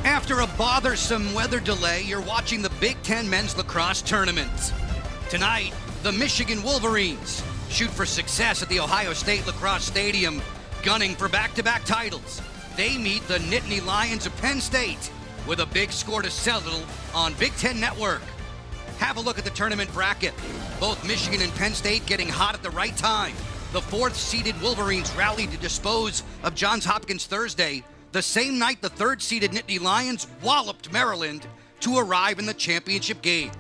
After a bothersome weather delay, you're watching the Big Ten Men's Lacrosse Tournament. Tonight, the Michigan Wolverines shoot for success at the Ohio State Lacrosse Stadium, gunning for back-to-back titles. They meet the Nittany Lions of Penn State with a big score to settle on Big Ten Network. Have a look at the tournament bracket. Both Michigan and Penn State getting hot at the right time. The fourth-seeded Wolverines rallied to dispose of Johns Hopkins Thursday. The same night, the third-seeded Nittany Lions walloped Maryland to arrive in the championship game.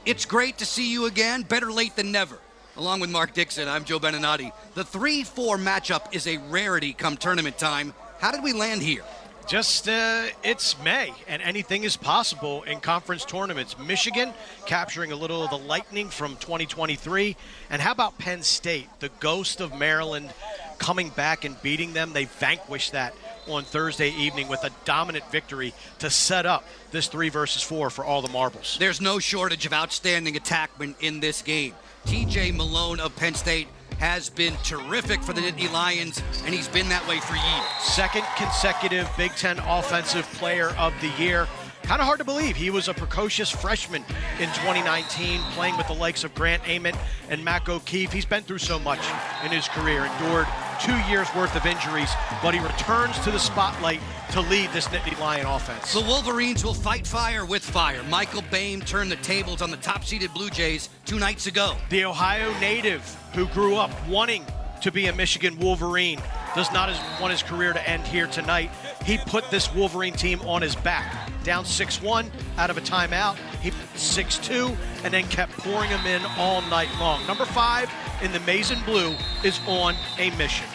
It's great to see you again. Better late than never. Along with Mark Dixon, I'm Joe Beninati. The 3-4 matchup is a rarity come tournament time. How did we land here? It's May, and anything is possible in conference tournaments. Michigan capturing a little of the lightning from 2023. And how about Penn State, the ghost of Maryland, coming back and beating them? They vanquished that on Thursday evening with a dominant victory to set up this 3 versus 4 for all the marbles. There's no shortage of outstanding attackmen in this game. TJ Malone of Penn State has been terrific for the Nittany Lions, and he's been that way for years. Second consecutive Big Ten Offensive Player of the Year. Kind of hard to believe. He was a precocious freshman in 2019, playing with the likes of Grant Ament and Mac O'Keefe. He's been through so much in his career, endured 2 years worth of injuries, but he returns to the spotlight to lead this Nittany Lion offense. The Wolverines will fight fire with fire. Michael Boehm turned the tables on the top-seeded Blue Jays 2 nights ago. The Ohio native who grew up wanting to be a Michigan Wolverine does not want his career to end here tonight. He put this Wolverine team on his back. Down 6-1 out of a timeout. He 6-2 and then kept pouring them in all night long. Number 5 in the maize and blue is on a mission.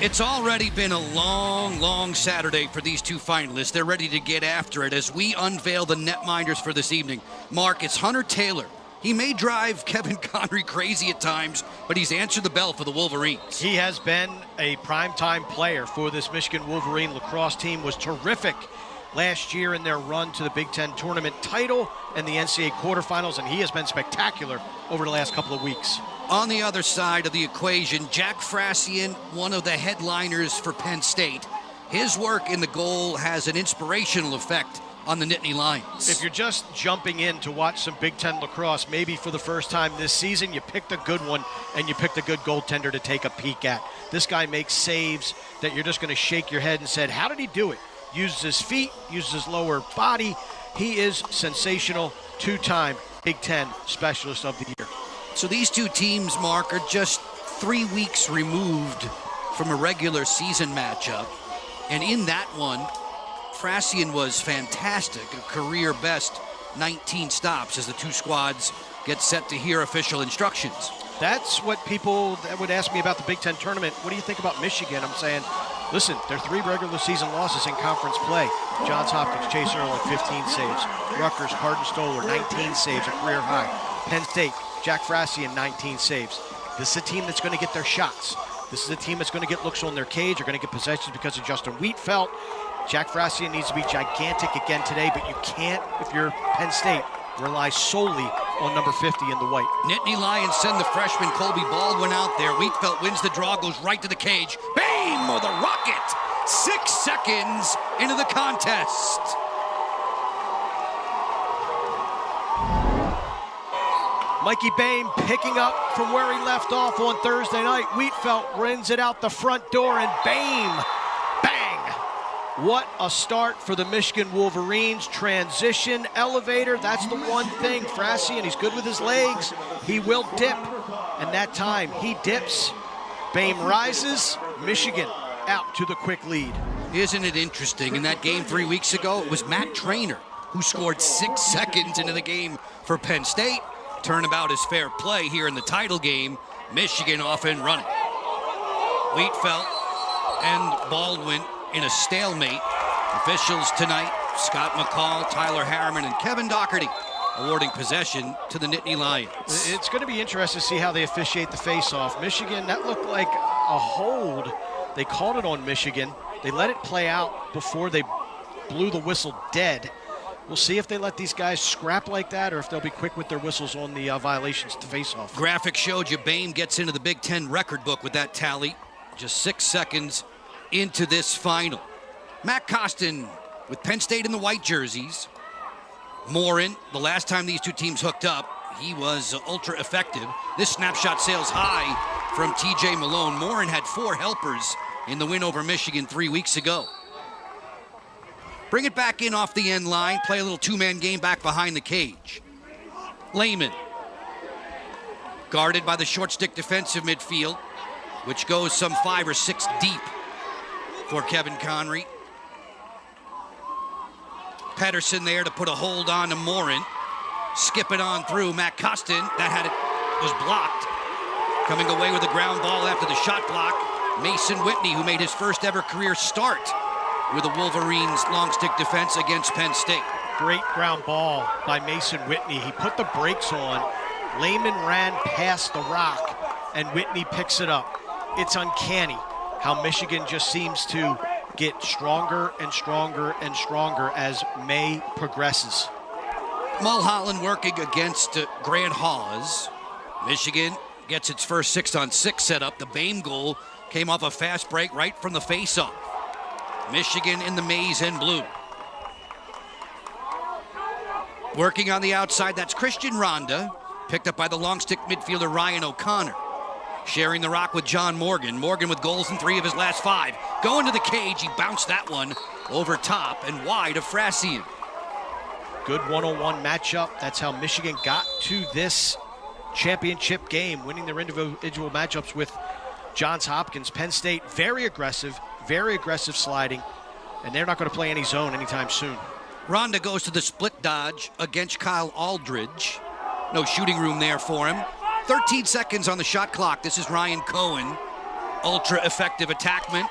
It's already been a long Saturday for these two finalists. They're ready to get after it as we unveil the netminders for this evening. Mark, it's Hunter Taylor. He may drive Kevin Connery crazy at times, but he's answered the bell for the Wolverines. He has been a primetime player for this Michigan Wolverine lacrosse team, was terrific last year in their run to the Big Ten tournament title and the NCAA quarterfinals, and he has been spectacular over the last couple of weeks. On the other side of the equation, Jack Frassian, one of the headliners for Penn State. His work in the goal has an inspirational effect on the Nittany Lions. If you're just jumping in to watch some Big Ten lacrosse, maybe for the first time this season, you picked a good one and you picked a good goaltender to take a peek at. This guy makes saves that you're just going to shake your head and say, how did he do it? Uses his feet, uses his lower body. He is sensational, 2-time Big Ten Specialist of the Year. So these two teams, Mark, are just 3 weeks removed from a regular season matchup. And in that one, Frassian was fantastic, a career best 19 stops as the two squads get set to hear official instructions. That's what people that would ask me about the Big Ten tournament. What do you think about Michigan? I'm saying, listen, they're 3 regular season losses in conference play. Johns Hopkins, Chase Earl at 15 saves. Rutgers, Hardin Stoller, 19 saves, a career high. Penn State, Jack Frassian, 19 saves. This is a team that's going to get their shots. This is a team that's going to get looks on their cage. They're going to get possessions because of Justin Wheatfeld. Jack Frassian needs to be gigantic again today, but you can't, if you're Penn State, rely solely on number 50 in the white. Nittany Lions send the freshman Colby Baldwin out there. Wheatfeld wins the draw, goes right to the cage. Bam! With a rocket! 6 seconds into the contest. Mikey Boehm picking up from where he left off on Thursday night. Wheatfeld runs it out the front door, and Boehm, bang! What a start for the Michigan Wolverines. Transition, elevator, that's the one thing. Frassian, he's good with his legs. He will dip, and that time he dips. Boehm rises, Michigan out to the quick lead. Isn't it interesting? In that game 3 weeks ago, it was Matt Traynor who scored 6 seconds into the game for Penn State. Turnabout is fair play here in the title game. Michigan off and running. Wheatfeld and Baldwin in a stalemate. Officials tonight, Scott McCall, Tyler Harriman, and Kevin Doherty awarding possession to the Nittany Lions. It's going to be interesting to see how they officiate the face-off. Michigan, that looked like a hold. They called it on Michigan. They let it play out before they blew the whistle dead. we'll see if they let these guys scrap like that or if they'll be quick with their whistles on the violations to face off. Graphic showed you Bame gets into the Big Ten record book with that tally. Just 6 seconds into this final. Matt Costin with Penn State in the white jerseys. Morin, the last time these two teams hooked up, he was ultra effective. This snapshot sails high from TJ Malone. Morin had 4 helpers in the win over Michigan 3 weeks ago. Bring it back in off the end line. Play a little two-man game back behind the cage. Lehman. Guarded by the short stick defensive midfield, which goes some 5 or 6 deep for Kevin Connery. Pedersen there to put a hold on to Morin. Skip it on through. Matt Costin, was blocked. Coming away with a ground ball after the shot block. Mason Whitney, who made his first ever career start with the Wolverines' long stick defense against Penn State. Great ground ball by Mason Whitney. He put the brakes on. Lehman ran past the rock, and Whitney picks it up. It's uncanny how Michigan just seems to get stronger and stronger and stronger as May progresses. Mulholland working against Grant Hawes. Michigan gets its first 6-on-6 setup. The Bame goal came off a fast break right from the face-off. Michigan in the maize and blue. Working on the outside, that's Christian Ronda, picked up by the long stick midfielder Ryan O'Connor. Sharing the rock with John Morgan. Morgan with goals in 3 of his last 5. Going to the cage, he bounced that one over top and wide of Frassian. Good one-on-one matchup. That's how Michigan got to this championship game, winning their individual matchups with Johns Hopkins. Penn State, very aggressive sliding, and they're not going to play any zone anytime soon. Ronda goes to the split dodge against Kyle Aldridge. No shooting room there for him. 13 seconds on the shot clock. This is Ryan Cohen. Ultra effective attackman.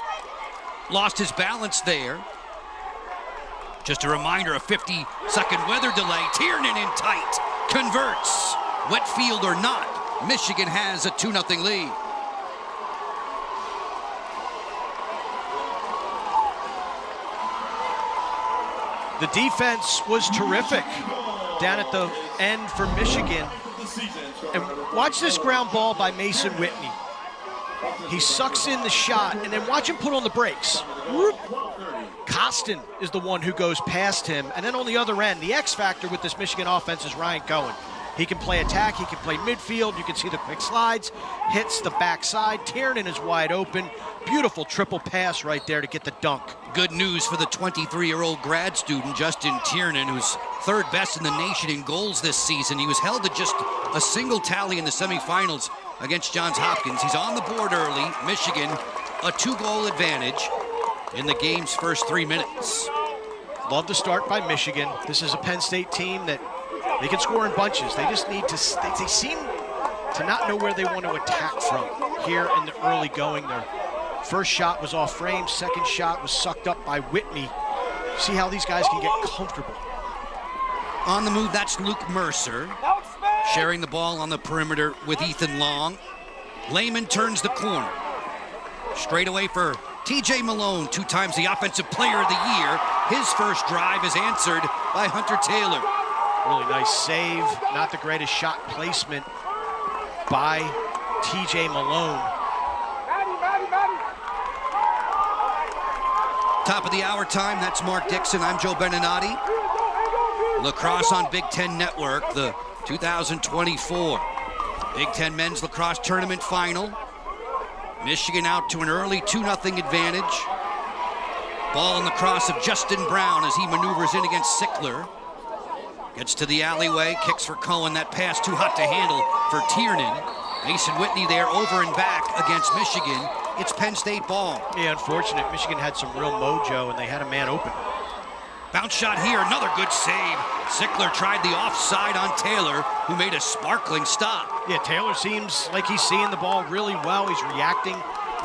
Lost his balance there. Just a reminder, a 50-second weather delay. Tiernan in tight. Converts. Wet field or not, Michigan has a 2-0 lead. The defense was terrific down at the end for Michigan. And watch this ground ball by Mason Whitney. He sucks in the shot, and then watch him put on the brakes. Whoop. Costin is the one who goes past him. And then on the other end, the X factor with this Michigan offense is Ryan Cohen. He can play attack, he can play midfield. You can see the quick slides, hits the backside. Tiernan is wide open. Beautiful triple pass right there to get the dunk. Good news for the 23-year-old grad student, Justin Tiernan, who's 3rd best in the nation in goals this season. He was held to just a single tally in the semifinals against Johns Hopkins. He's on the board early. Michigan, a 2-goal advantage in the game's first 3 minutes. Love the start by Michigan. This is a Penn State team that they can score in bunches. They just need to, they seem to not know where they want to attack from here in the early going. Their first shot was off frame, second shot was sucked up by Whitney. See how these guys can get comfortable. On the move, that's Luke Mercer. Sharing the ball on the perimeter with Ethan Long. Lehman turns the corner. Straight away for TJ Malone, 2 times the offensive player of the year. His first drive is answered by Hunter Taylor. Really nice save. Not the greatest shot placement by TJ Malone. Top of the hour time, that's Mark Dixon. I'm Joe Beninati. Lacrosse on Big Ten Network, the 2024 Big Ten Men's Lacrosse Tournament Final. Michigan out to an early 2-0 advantage. Ball in the cross of Justin Brown as he maneuvers in against Sickler. Gets to the alleyway, kicks for Cohen. That pass too hot to handle for Tiernan. Mason Whitney there over and back against Michigan. It's Penn State ball. Yeah, unfortunate. Michigan had some real mojo, and they had a man open. Bounce shot here, another good save. Sickler tried the offside on Taylor, who made a sparkling stop. Yeah, Taylor seems like he's seeing the ball really well. He's reacting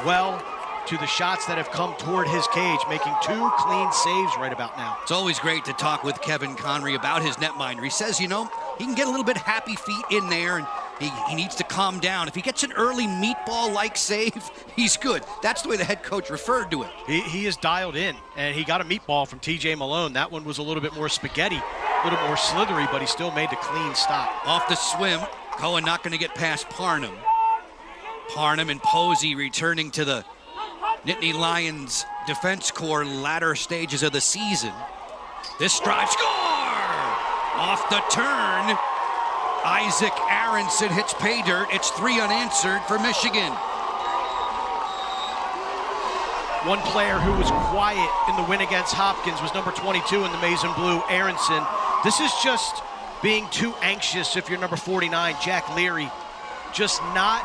well to the shots that have come toward his cage, making 2 clean saves right about now. It's always great to talk with Kevin Connery about his netminder. He says, you know, he can get a little bit happy feet in there, and he needs to calm down. If he gets an early meatball-like save, he's good. That's the way the head coach referred to it. He is dialed in, and he got a meatball from TJ Malone. That one was a little bit more spaghetti A little more slithery, but he still made the clean stop. Off the swim, Cohen not going to get past Parnham. Parnham and Posey returning to the Nittany Lions defense core latter stages of the season. This drive, score! Off the turn, Isaac Aronson hits pay dirt. It's 3 unanswered for Michigan. One player who was quiet in the win against Hopkins was number 22 in the maize and blue, Aronson. This is just being too anxious if you're number 49, Jack Leary. Just not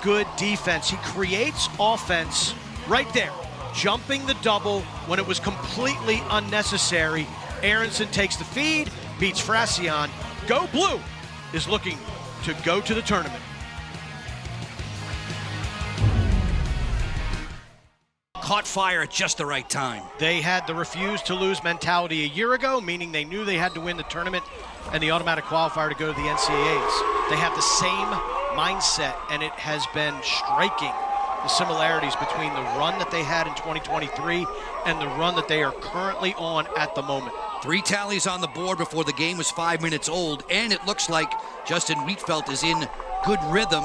good defense. He creates offense right there, jumping the double when it was completely unnecessary. Aronson takes the feed, beats Frassian. Go Blue is looking to go to the tournament. Caught fire at just the right time. They had the refuse to lose mentality a year ago, meaning they knew they had to win the tournament and the automatic qualifier to go to the NCAAs. They have the same mindset, and it has been striking, the similarities between the run that they had in 2023 and the run that they are currently on at the moment. 3 tallies on the board before the game was 5 minutes old, and it looks like Justin Wheatfeld is in good rhythm,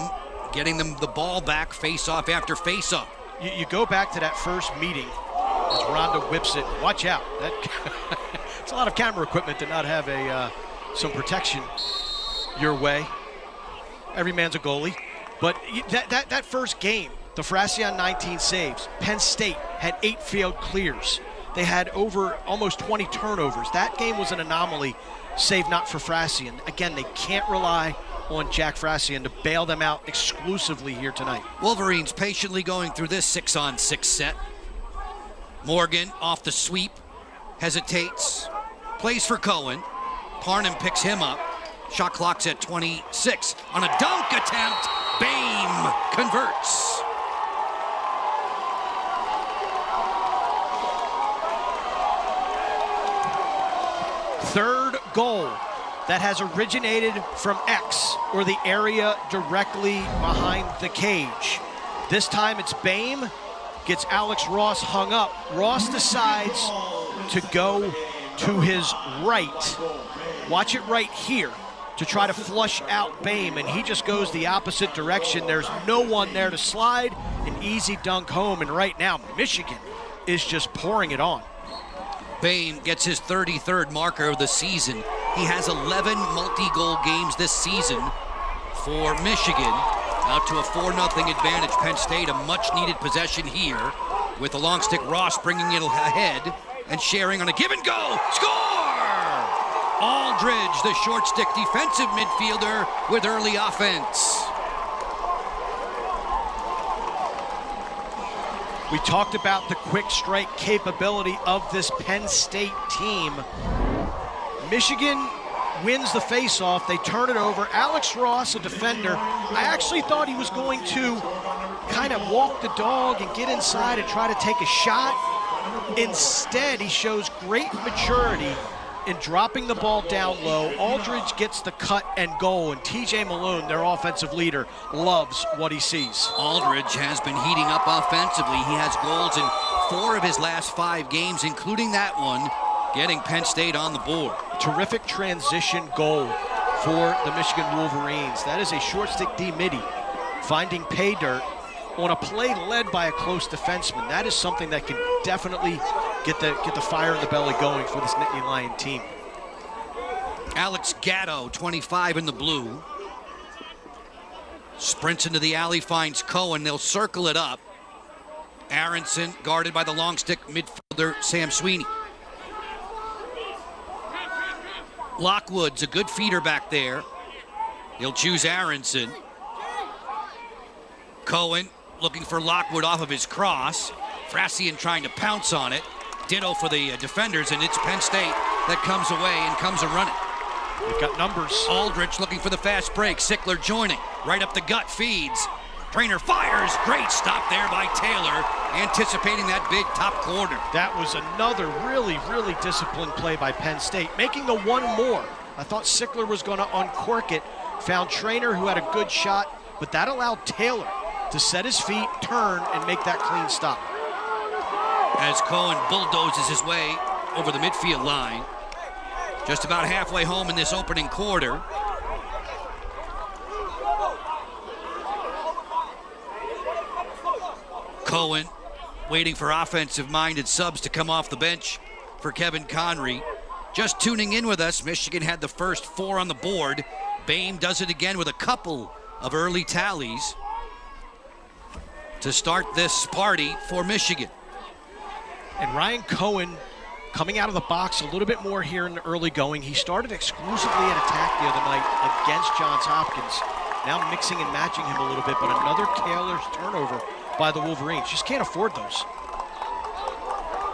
getting them the ball back face-off after face-off. You go back to that first meeting as Rhonda whips it. Watch out. It's a lot of camera equipment to not have some protection your way. Every man's a goalie. But that first game, the Frassian 19 saves. Penn State had 8 failed clears. They had over almost 20 turnovers. That game was an anomaly, save not for Frassian. Again, they can't rely on Jack Frassian to bail them out exclusively here tonight. Wolverines patiently going through this 6-on-6 set. Morgan off the sweep, hesitates, plays for Cohen. Parnham picks him up. Shot clock's at 26. On a dunk attempt, Bame converts. Third goal that has originated from X, or the area directly behind the cage. This time it's Bame, gets Alex Ross hung up. Ross decides to go to his right. Watch it right here to try to flush out Bame, and he just goes the opposite direction. There's no one there to slide. An easy dunk home, and right now Michigan is just pouring it on. Bame gets his 33rd marker of the season. He has 11 multi-goal games this season for Michigan. Out to a 4-0 advantage. Penn State, a much-needed possession here with the long stick Ross bringing it ahead and sharing on a give and go. Score! Aldridge, the short stick defensive midfielder with early offense. We talked about the quick strike capability of this Penn State team. Michigan wins the faceoff. They turn it over. Alex Ross, a defender, I actually thought he was going to kind of walk the dog and get inside and try to take a shot. Instead, he shows great maturity in dropping the ball down low. Aldridge gets the cut and goal, and TJ Malone, their offensive leader, loves what he sees. Aldridge has been heating up offensively. He has goals in 4 of his last 5 games, including that one, getting Penn State on the board. Terrific transition goal for the Michigan Wolverines. That is a short stick D midi, finding pay dirt on a play led by a close defenseman. That is something that can definitely get the fire in the belly going for this Nittany Lion team. Alex Gatto, 25 in the blue. Sprints into the alley, finds Cohen. They'll circle it up. Aronson guarded by the long stick midfielder Sam Sweeney. Lockwood's a good feeder back there. He'll choose Aronson. Cohen looking for Lockwood off of his cross. Frassian trying to pounce on it. Ditto for the defenders, and it's Penn State that comes away and comes a-running. They've got numbers. Aldrich looking for the fast break. Sickler joining. Right up the gut, feeds. Trainer fires. Great stop there by Taylor, anticipating that big top corner. That was another really, really disciplined play by Penn State, making the one more. I thought Sickler was going to uncork it. Found Trainer, who had a good shot, but that allowed Taylor to set his feet, turn, and make that clean stop. As Cohen bulldozes his way over the midfield line. Just about halfway home in this opening quarter. Cohen waiting for offensive-minded subs to come off the bench for Kevin Conry. Just tuning in with us, Michigan had the first 4 on the board. Boehm does it again with a couple of early tallies to start this party for Michigan. And Ryan Cohen coming out of the box a little bit more here in the early going. He started exclusively at attack the other night against Johns Hopkins. Now mixing and matching him a little bit, but another careless turnover by the Wolverines. Just can't afford those.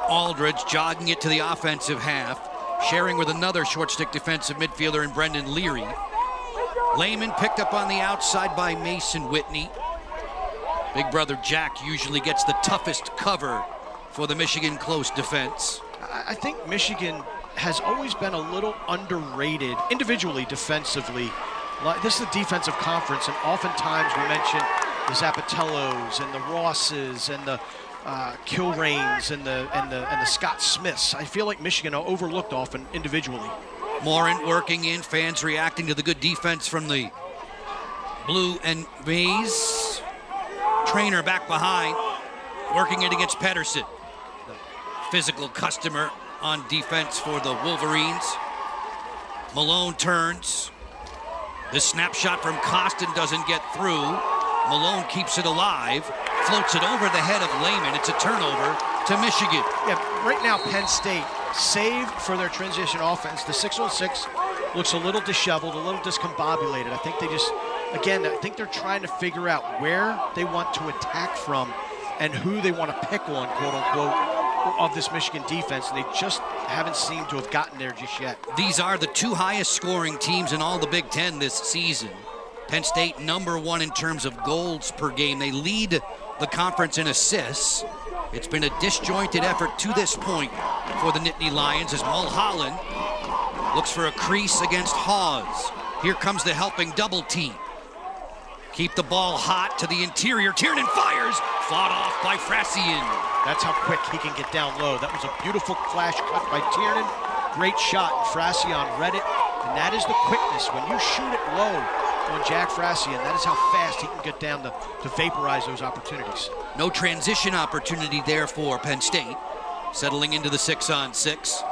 Aldridge jogging it to the offensive half, sharing with another short stick defensive midfielder in Brendan Leary. Lehman picked up on the outside by Mason Whitney. Big brother Jack usually gets the toughest cover for the Michigan close defense. I think Michigan has always been a little underrated individually defensively. This is a defensive conference, and oftentimes we mention the Zappatellos and the Rosses and the Kilrains and the Scott Smiths. I feel like Michigan are overlooked often individually. Morin working in, fans reacting to the good defense from the blue and maize. Trainer back behind, working it against Pedersen. The physical customer on defense for the Wolverines. Malone turns. This snapshot from Costin doesn't get through. Malone keeps it alive, floats it over the head of Lehman. It's a turnover to Michigan. Yeah, right now Penn State, save for their transition offense, the 6-on-6 looks a little disheveled, a little discombobulated. I think they just, again, I think they're trying to figure out where they want to attack from and who they want to pick on, quote unquote, of this Michigan defense, and they just haven't seemed to have gotten there just yet. These are the 2 highest scoring teams in all the Big Ten this season. Penn State #1 in terms of goals per game. They lead the conference in assists. It's been a disjointed effort to this point for the Nittany Lions as Mulholland looks for a crease against Hawes. Here comes the helping double team. Keep the ball hot to the interior. Tiernan fires, fought off by Frassian. That's how quick he can get down low. That was a beautiful flash cut by Tiernan. Great shot, and Frassian read it, and that is the quickness. When you shoot it low on Jack Frassian, that is how fast he can get down to vaporize those opportunities. No transition opportunity there for Penn State. Settling into the 6-on-6.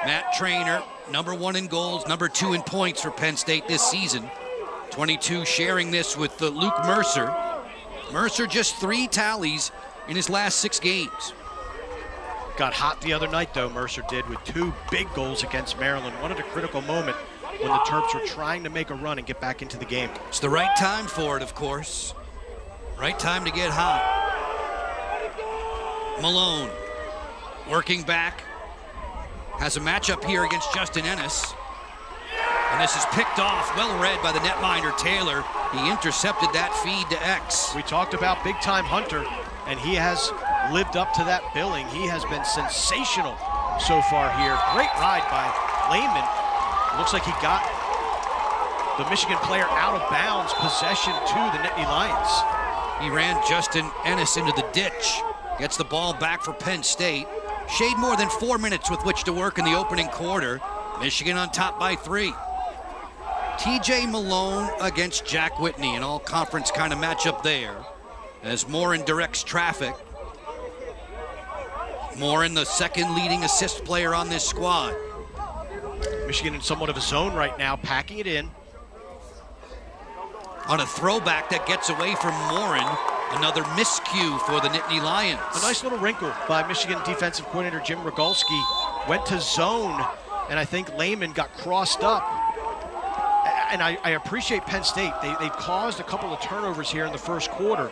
Matt Trainer, #1 in goals, #2 in points for Penn State this season. 22 sharing this with Luke Mercer. Mercer just 3 tallies in his last 6 games. Got hot the other night, though, Mercer did, with 2 big goals against Maryland. One at a critical moment when the Terps were trying to make a run and get back into the game. It's the right time for it, of course. Right time to get hot. Malone working back. Has a matchup here against Justin Ennis. And this is picked off, well read by the netminder Taylor. He intercepted that feed to X. We talked about big-time Hunter, and he has lived up to that billing. He has been sensational so far here. Great ride by Lehman. Looks like he got the Michigan player out of bounds, possession to the Nittany Lions. He ran Justin Ennis into the ditch. Gets the ball back for Penn State. Shade more than 4 minutes with which to work in the opening quarter. Michigan on top by 3. TJ Malone against Jack Whitney, an all-conference kind of matchup there. As Morin directs traffic. Morin, the second leading assist player on this squad. Michigan in somewhat of a zone right now, packing it in. On a throwback that gets away from Morin, another miscue for the Nittany Lions. A nice little wrinkle by Michigan defensive coordinator Jim Rogalski. Went to zone, and I think Lehman got crossed up. And I appreciate Penn State. They caused a couple of turnovers here in the first quarter.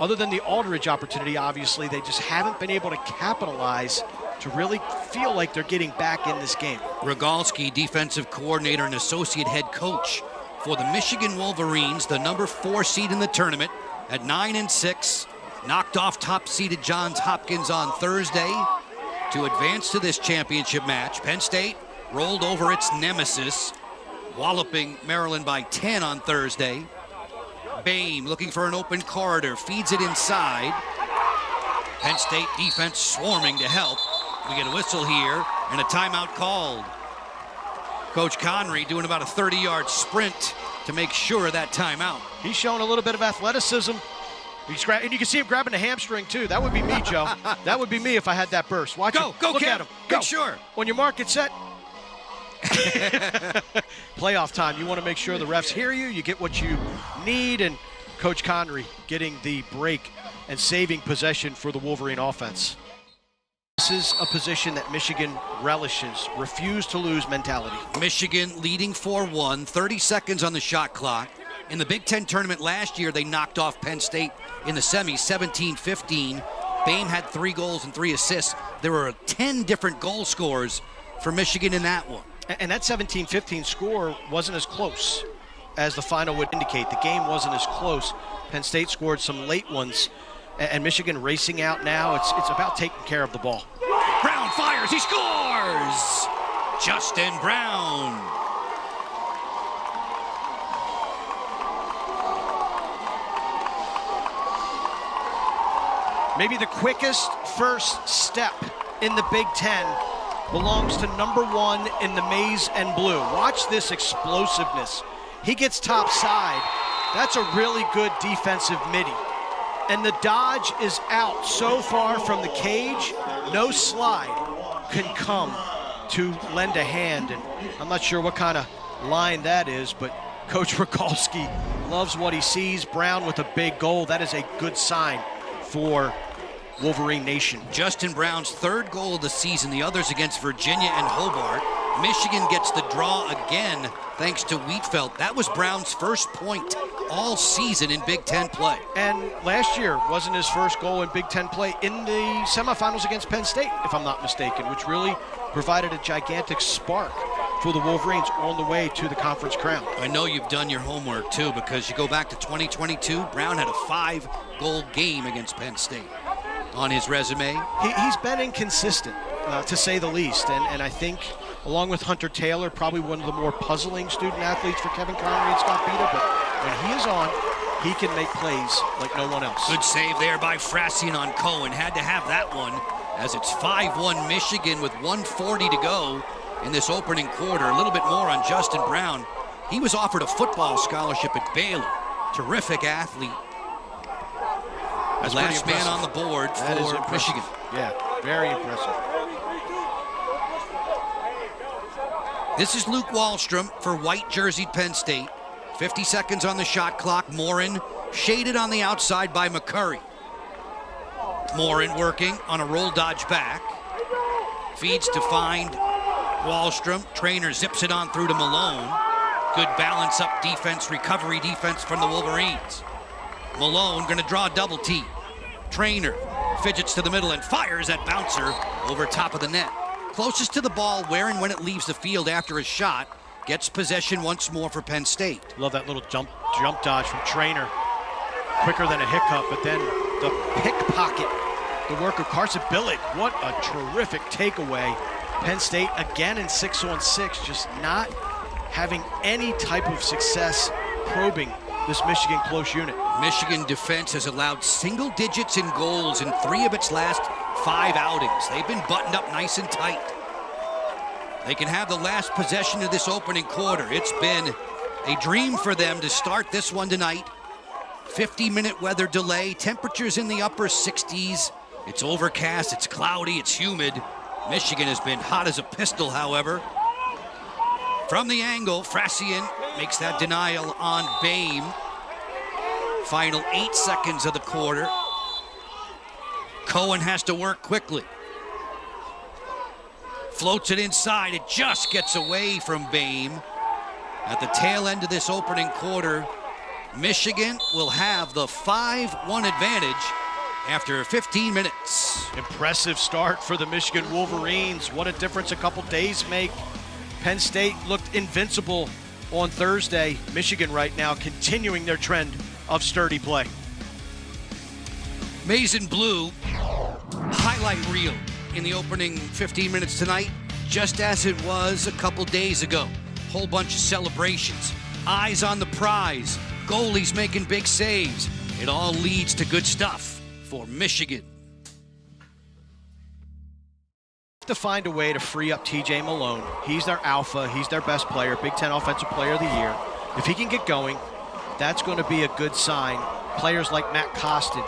Other than the Aldridge opportunity, obviously, they just haven't been able to capitalize to really feel like they're getting back in this game. Rogalski, defensive coordinator and associate head coach for the Michigan Wolverines, the #4 seed in the tournament at 9-6, knocked off top-seeded Johns Hopkins on Thursday to advance to this championship match. Penn State rolled over its nemesis, walloping Maryland by 10 on Thursday. Boehm looking for an open corridor, feeds it inside. Penn State defense swarming to help. We get a whistle here and a timeout called. Coach Connery doing about a 30-yard sprint to make sure of that timeout. He's showing a little bit of athleticism. And you can see him grabbing a hamstring, too. That would be me, Joe. That would be me if I had that burst. Watch him. Go, Look Kev. at him. Go. Make sure. On your mark, get set. Playoff time. You want to make sure the refs hear you. You get what you need. And Coach Connery getting the break and saving possession for the Wolverine offense. This is a position that Michigan relishes. Refuse to lose mentality. Michigan leading 4-1, 30 seconds on the shot clock. In the Big Ten tournament last year, they knocked off Penn State in the semis, 17-15. Boehm had 3 goals and 3 assists. There were 10 different goal scorers for Michigan in that one. And that 17-15 score wasn't as close as the final would indicate. The game wasn't as close. Penn State scored some late ones. And Michigan racing out now. It's about taking care of the ball. Brown fires, he scores! Justin Brown. Maybe the quickest first step in the Big Ten belongs to number 1 in the maize and blue. Watch this explosiveness. He gets top side. That's a really good defensive midi. And the dodge is out so far from the cage, no slide can come to lend a hand. And I'm not sure what kind of line that is, but Coach Rogalski loves what he sees. Brown with a big goal. That is a good sign for Wolverine Nation. Justin Brown's 3rd goal of the season, the others against Virginia and Hobart. Michigan gets the draw again thanks to Wheatfeld. That was Brown's first point all season in Big Ten play. And last year wasn't his first goal in Big Ten play in the semifinals against Penn State, if I'm not mistaken, which really provided a gigantic spark for the Wolverines on the way to the conference crown. I know you've done your homework too, because you go back to 2022, Brown had a 5-goal game against Penn State on his resume. He's been inconsistent, to say the least, and I think along with Hunter Taylor, probably one of the more puzzling student athletes for Kevin Connery and Scott Bita, but when he is on, he can make plays like no one else. Good save there by Frassian on Cohen. Had to have that one, as it's 5-1 Michigan with 1:40 to go in this opening quarter. A little bit more on Justin Brown. He was offered a football scholarship at Baylor. Terrific athlete. That's last man on the board for Michigan. Yeah, very impressive. This is Luke Wallstrom for white jerseyed Penn State. 50 seconds on the shot clock. Morin shaded on the outside by McCurry. Morin working on a roll dodge back. Feeds to find Wallstrom. Trainer zips it on through to Malone. Good balance up defense, recovery defense from the Wolverines. Malone going to draw a double T. Trainer fidgets to the middle and fires that bouncer over top of the net. Closest to the ball where and when it leaves the field after a shot, gets possession once more for Penn State. Love that little jump dodge from Trainer. Quicker than a hiccup, but then the pickpocket, the work of Carson Billick. What a terrific takeaway. Penn State again in 6-on-6, just not having any type of success probing this Michigan close unit. Michigan defense has allowed single digits in goals in 3 of its last 5 outings. They've been buttoned up nice and tight. They can have the last possession of this opening quarter. It's been a dream for them to start this one tonight. 50-minute weather delay, temperatures in the upper 60s. It's overcast, it's cloudy, it's humid. Michigan has been hot as a pistol, however. From the angle, Frassian makes that denial on Boehm. Final 8 seconds of the quarter. Cohen has to work quickly. Floats it inside. It just gets away from Boehm. At the tail end of this opening quarter, Michigan will have the 5-1 advantage after 15 minutes. Impressive start for the Michigan Wolverines. What a difference a couple days make. Penn State looked invincible on Thursday. Michigan right now continuing their trend of sturdy play. Maize and blue highlight reel in the opening 15 minutes tonight, just as it was a couple days ago. Whole bunch of celebrations, eyes on the prize, goalies making big saves. It all leads to good stuff for Michigan. to find a way to free up TJ Malone. He's their alpha. He's their best player, Big Ten Offensive Player of the Year. If he can get going, that's going to be a good sign. Players like Matt Costin,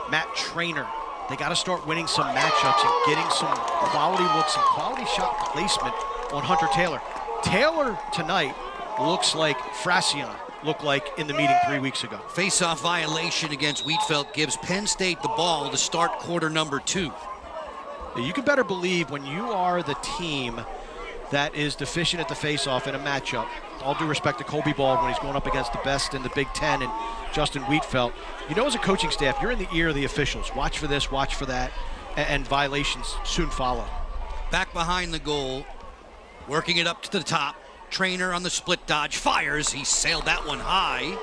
Matt Trainer, they got to start winning some matchups and getting some quality looks and quality shot placement on Hunter Taylor. Taylor tonight looks like Frassian looked like in the meeting 3 weeks ago. Face-off violation against Wheatfeld gives Penn State the ball to start quarter number 2. You can better believe when you are the team that is deficient at the face-off in a matchup, all due respect to Colby Bald when he's going up against the best in the Big Ten and Justin Wheatfeld, you know as a coaching staff, you're in the ear of the officials. Watch for this, watch for that, and violations soon follow. Back behind the goal, working it up to the top. Trainer on the split dodge, fires. He sailed that one high.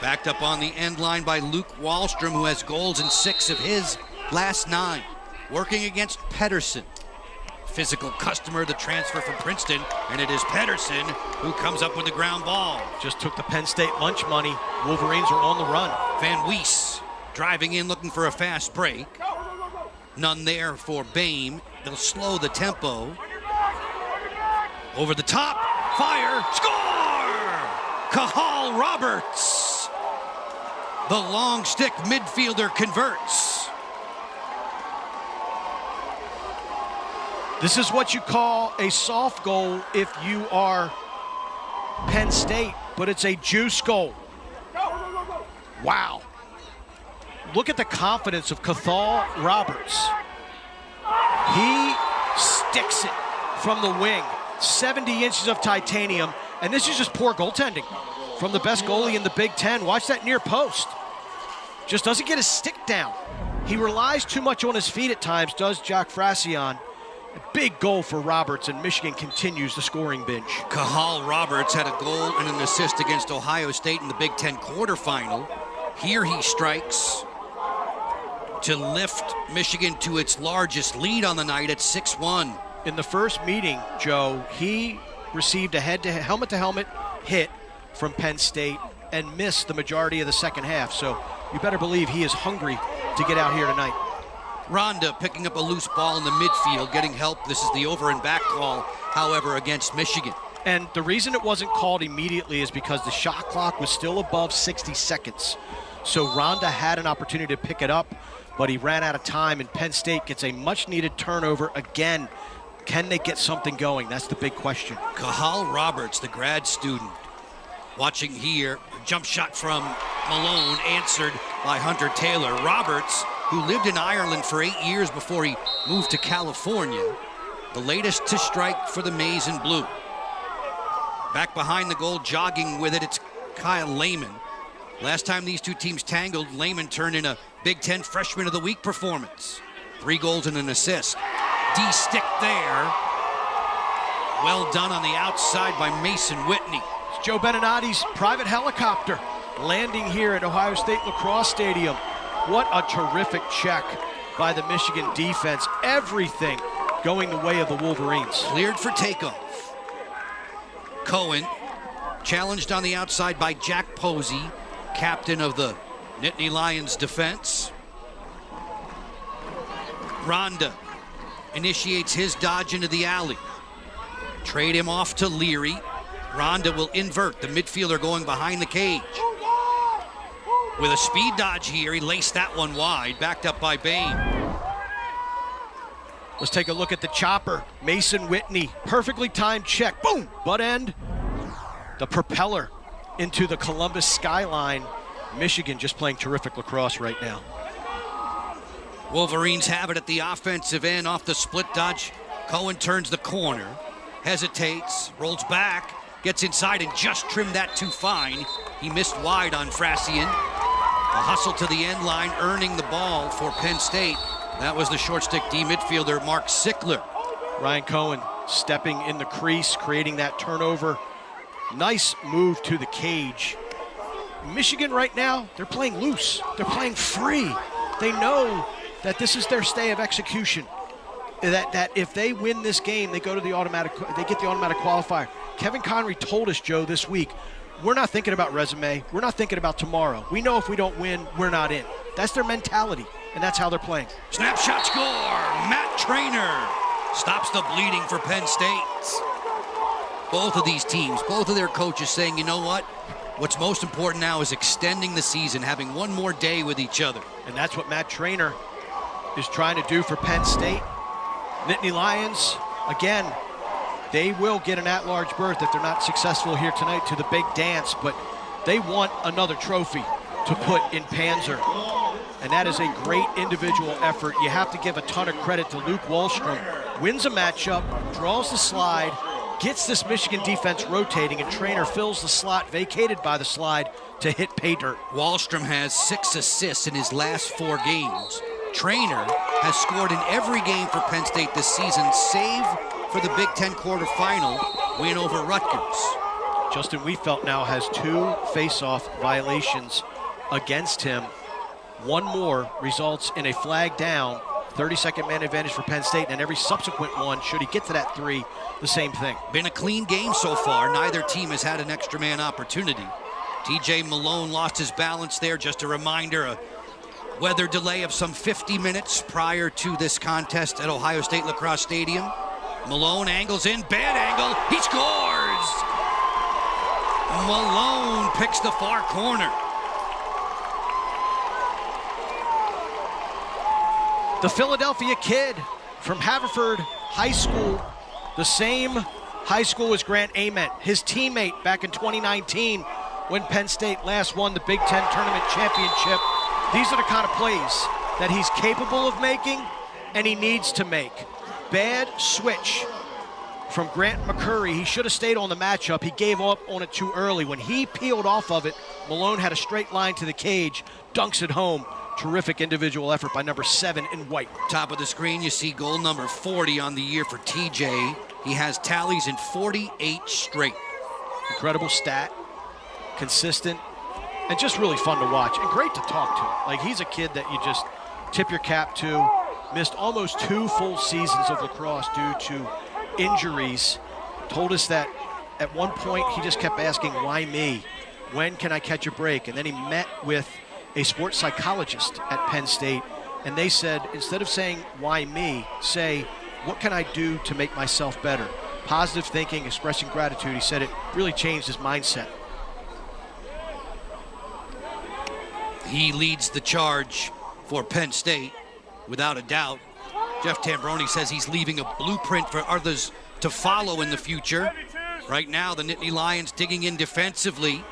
Backed up on the end line by Luke Wallstrom, who has goals in 6 of his last 9. Working against Pedersen. Physical customer, the transfer from Princeton, and it is Pedersen who comes up with the ground ball. Just took the Penn State lunch money. Wolverines are on the run. Van Wees driving in, looking for a fast break. None there for Bame. They'll slow the tempo. Over the top, fire, score! Cahal Roberts. The long stick midfielder converts. This is what you call a soft goal if you are Penn State, but it's a juice goal. Wow. Look at the confidence of Cahal Roberts. He sticks it from the wing. 70 inches of titanium, and this is just poor goaltending from the best goalie in the Big Ten. Watch that near post. Just doesn't get his stick down. He relies too much on his feet at times, does Jack Frassian. A big goal for Roberts, and Michigan continues the scoring binge. Cahal Roberts had a goal and an assist against Ohio State in the Big Ten quarterfinal. Here he strikes to lift Michigan to its largest lead on the night at 6-1. In the first meeting, Joe, he received a helmet-to-helmet hit from Penn State and missed the majority of the second half. So you better believe he is hungry to get out here tonight. Ronda picking up a loose ball in the midfield, getting help. This is the over and back call, however, against Michigan. And the reason it wasn't called immediately is because the shot clock was still above 60 seconds. So Ronda had an opportunity to pick it up, but he ran out of time, and Penn State gets a much-needed turnover again. Can they get something going? That's the big question. Cahal Roberts, the grad student, watching here. Jump shot from Malone, answered by Hunter Taylor. Roberts, who lived in Ireland for 8 years before he moved to California, the latest to strike for the Maize and Blue. Back behind the goal, jogging with it, it's Kyle Lehman. Last time these two teams tangled, Lehman turned in a Big Ten Freshman of the Week performance. 3 goals and an assist. D-stick there. Well done on the outside by Mason Whitney. It's Joe Beninati's private helicopter landing here at Ohio State Lacrosse Stadium. What a terrific check by the Michigan defense. Everything going the way of the Wolverines. Cleared for takeoff. Cohen challenged on the outside by Jack Posey, captain of the Nittany Lions defense. Ronda initiates his dodge into the alley. Trade him off to Leary. Ronda will invert, the midfielder going behind the cage. With a speed dodge here, he laced that one wide, backed up by Bame. Let's take a look at the chopper. Mason Whitney, perfectly timed check. Boom, butt end. The propeller into the Columbus skyline. Michigan just playing terrific lacrosse right now. Wolverines have it at the offensive end off the split dodge. Cohen turns the corner, hesitates, rolls back, gets inside and just trimmed that too fine. He missed wide on Frassian. A hustle to the end line, earning the ball for Penn State. That was the short stick D midfielder, Mark Sickler. Ryan Cohen stepping in the crease, creating that turnover. Nice move to the cage. Michigan right now, they're playing loose. They're playing free. They know that this is their stay of execution. That if they win this game, they go to the automatic, they get the automatic qualifier. Kevin Connery told us, Joe, this week, we're not thinking about resume. We're not thinking about tomorrow. We know if we don't win, we're not in. That's their mentality, and that's how they're playing. Snapshot score, Matt Trainer. Stops the bleeding for Penn State. Both of these teams, both of their coaches saying, you know what? What's most important now is extending the season, having one more day with each other. And that's what Matt Traynor is trying to do for Penn State. Nittany Lions, again, they will get an at-large berth if they're not successful here tonight to the big dance, but they want another trophy to put in Panzer. And that is a great individual effort. You have to give a ton of credit to Luke Wallstrom. Wins a matchup, draws the slide, gets this Michigan defense rotating, and Traynor fills the slot vacated by the slide to hit pay dirt. Wallstrom has 6 assists in his last 4 games. Traynor has scored in every game for Penn State this season, save for the Big Ten quarterfinal win over Rutgers. Justin Wiefelt now has 2 face-off violations against him. One more results in a flag down, 30-second man advantage for Penn State, and every subsequent one, should he get to that 3, the same thing. Been a clean game so far. Neither team has had an extra man opportunity. TJ Malone lost his balance there. Just a reminder, a weather delay of some 50 minutes prior to this contest at Ohio State Lacrosse Stadium. Malone angles in, bad angle, he scores! Malone picks the far corner. The Philadelphia kid from Haverford High School, the same high school as Grant Ament, his teammate back in 2019 when Penn State last won the Big Ten Tournament Championship. These are the kind of plays that he's capable of making and he needs to make. Bad switch from Grant McCurry. He should have stayed on the matchup. He gave up on it too early. When he peeled off of it, Malone had a straight line to the cage, dunks it home. Terrific individual effort by number 7 in white. Top of the screen, you see goal number 40 on the year for TJ. He has tallies in 48 straight. Incredible stat, consistent, and just really fun to watch and great to talk to. Like, he's a kid that you just tip your cap to. Missed almost 2 full seasons of lacrosse due to injuries. Told us that at one point he just kept asking, why me? When can I catch a break? And then he met with a sports psychologist at Penn State, and they said, instead of saying, why me, say, what can I do to make myself better? Positive thinking, expressing gratitude. He said it really changed his mindset. He leads the charge for Penn State, without a doubt. Jeff Tambroni says he's leaving a blueprint for others to follow in the future. Right now, the Nittany Lions digging in defensively.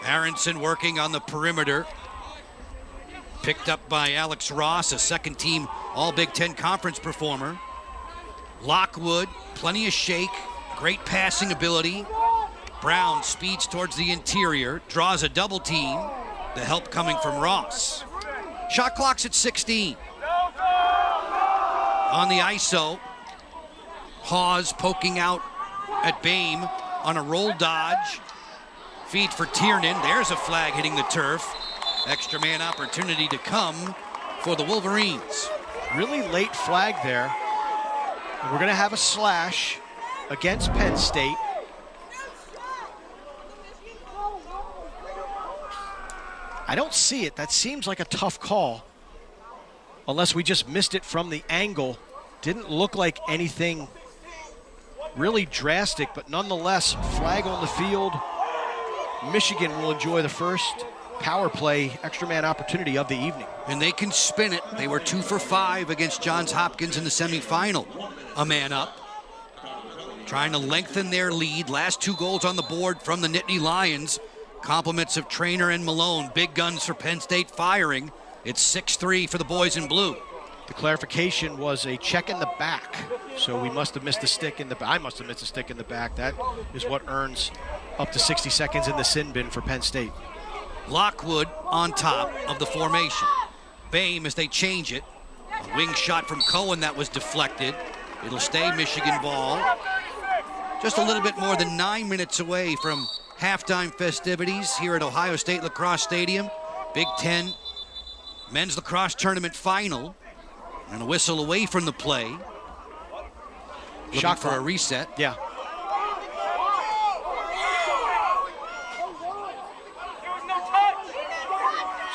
Aronson working on the perimeter. Picked up by Alex Ross, a second-team All-Big Ten Conference performer. Lockwood, plenty of shake, great passing ability. Brown speeds towards the interior, draws a double team. The help coming from Ross. Shot clock's at 16. On the ISO, Hawes poking out at Boehm on a roll dodge. Feed for Tiernan. There's a flag hitting the turf. Extra man opportunity to come for the Wolverines. Really late flag there. And we're going to have a slash against Penn State. I don't see it. That seems like a tough call. Unless we just missed it from the angle. Didn't look like anything really drastic, but nonetheless, flag on the field. Michigan will enjoy the first power play extra man opportunity of the evening. And they can spin it. They were 2 for 5 against Johns Hopkins in the semifinal. A man up. Trying to lengthen their lead. Last 2 goals on the board from the Nittany Lions. Compliments of Traynor and Malone. Big guns for Penn State firing. It's 6-3 for the boys in blue. The clarification was a check in the back. So we must have missed a stick in the back. I must have missed a stick in the back. That is what earns up to 60 seconds in the sin bin for Penn State. Lockwood on top of the formation. Boehm as they change it. A wing shot from Cohen that was deflected. It'll stay Michigan ball. Just a little bit more than 9 minutes away from halftime festivities here at Ohio State Lacrosse Stadium. Big Ten Men's Lacrosse Tournament final. And a whistle away from the play. Shot for a reset. Yeah.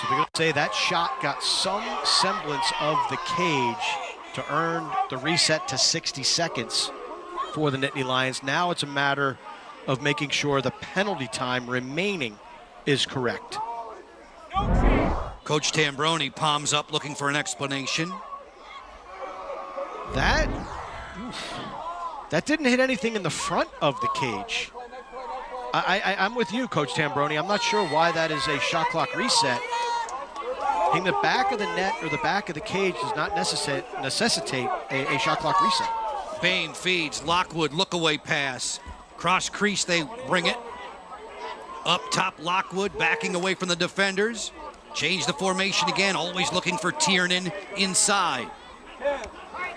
So they're going to say that shot got some semblance of the cage. to earn the reset to 60 seconds for the Nittany Lions. Now it's a matter of making sure the penalty time remaining is correct. Coach Tambroni palms up looking for an explanation. That didn't hit anything in the front of the cage. I'm with you, Coach Tambroni. I'm not sure why that is a shot clock reset. Hitting the back of the net or the back of the cage does not necessitate a shot clock reset. Bain feeds, Lockwood, look away pass. Cross crease, they bring it. Up top, Lockwood backing away from the defenders. Change the formation again, always looking for Tiernan inside.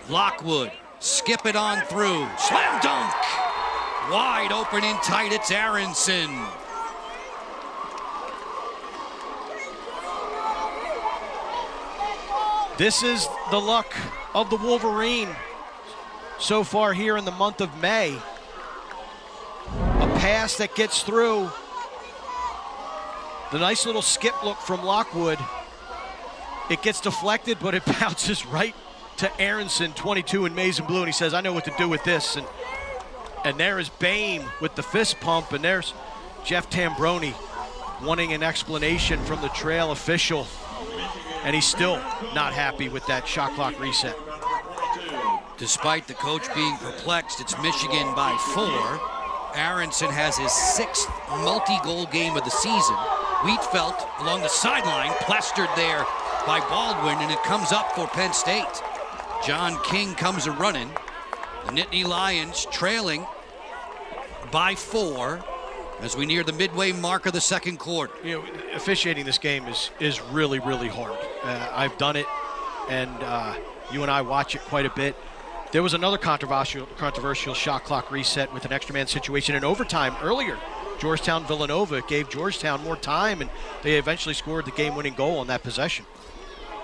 Lockwood, skip it on through. Slam dunk! Wide open and tight, it's Aronson. This is the luck of the Wolverine so far here in the month of May. A pass that gets through. The nice little skip look from Lockwood. It gets deflected, but it bounces right to Aronson, 22 in maize and blue, and he says, I know what to do with this. And there is Bain with the fist pump, and there's Jeff Tambroni wanting an explanation from the trail official, and he's still not happy with that shot clock reset. Despite the coach being perplexed, it's Michigan by 4. Aronson has his 6th multi-goal game of the season. Wheatfeld along the sideline, plastered there by Baldwin, and it comes up for Penn State. John King comes a-running. The Nittany Lions trailing by 4 as we near the midway mark of the second quarter. You know, officiating this game is really, really hard. I've done it, and you and I watch it quite a bit. There was another controversial shot clock reset with an extra man situation in overtime earlier. Georgetown-Villanova gave Georgetown more time, and they eventually scored the game-winning goal on that possession.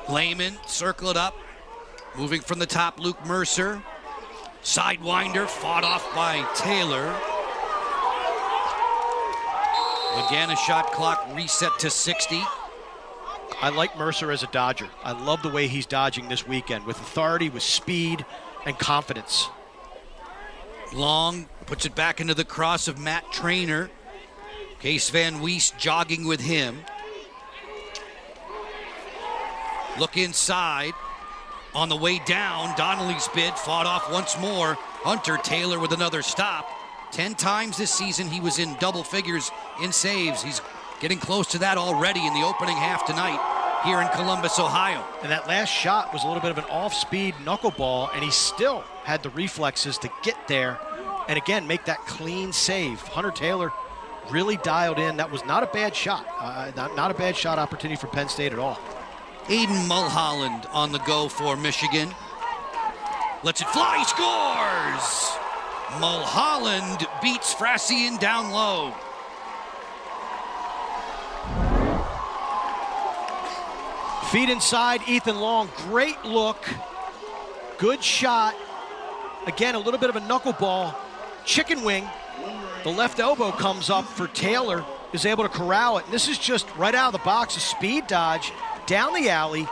Lehman, circle it up. Moving from the top, Luke Mercer. Sidewinder, fought off by Taylor. Again, a shot clock reset to 60. I like Mercer as a dodger. I love the way he's dodging this weekend with authority, with speed, and confidence. Long puts it back into the cross of Matt Traynor. Case Van Wees jogging with him. Look inside. On the way down, Donnelly's bid fought off once more. Hunter Taylor with another stop. 10 times this season he was in double figures in saves. He's getting close to that already in the opening half tonight here in Columbus, Ohio. And that last shot was a little bit of an off-speed knuckleball, and he still had the reflexes to get there and, again, make that clean save. Hunter Taylor really dialed in. That was not a bad shot. Not a bad shot opportunity for Penn State at all. Aiden Mulholland on the go for Michigan. Lets it fly, he scores! Mulholland beats Frassian down low. Feet inside, Ethan Long, great look, good shot. Again, a little bit of a knuckleball, chicken wing. The left elbow comes up for Taylor, is able to corral it. And this is just right out of the box, a speed dodge down the alley.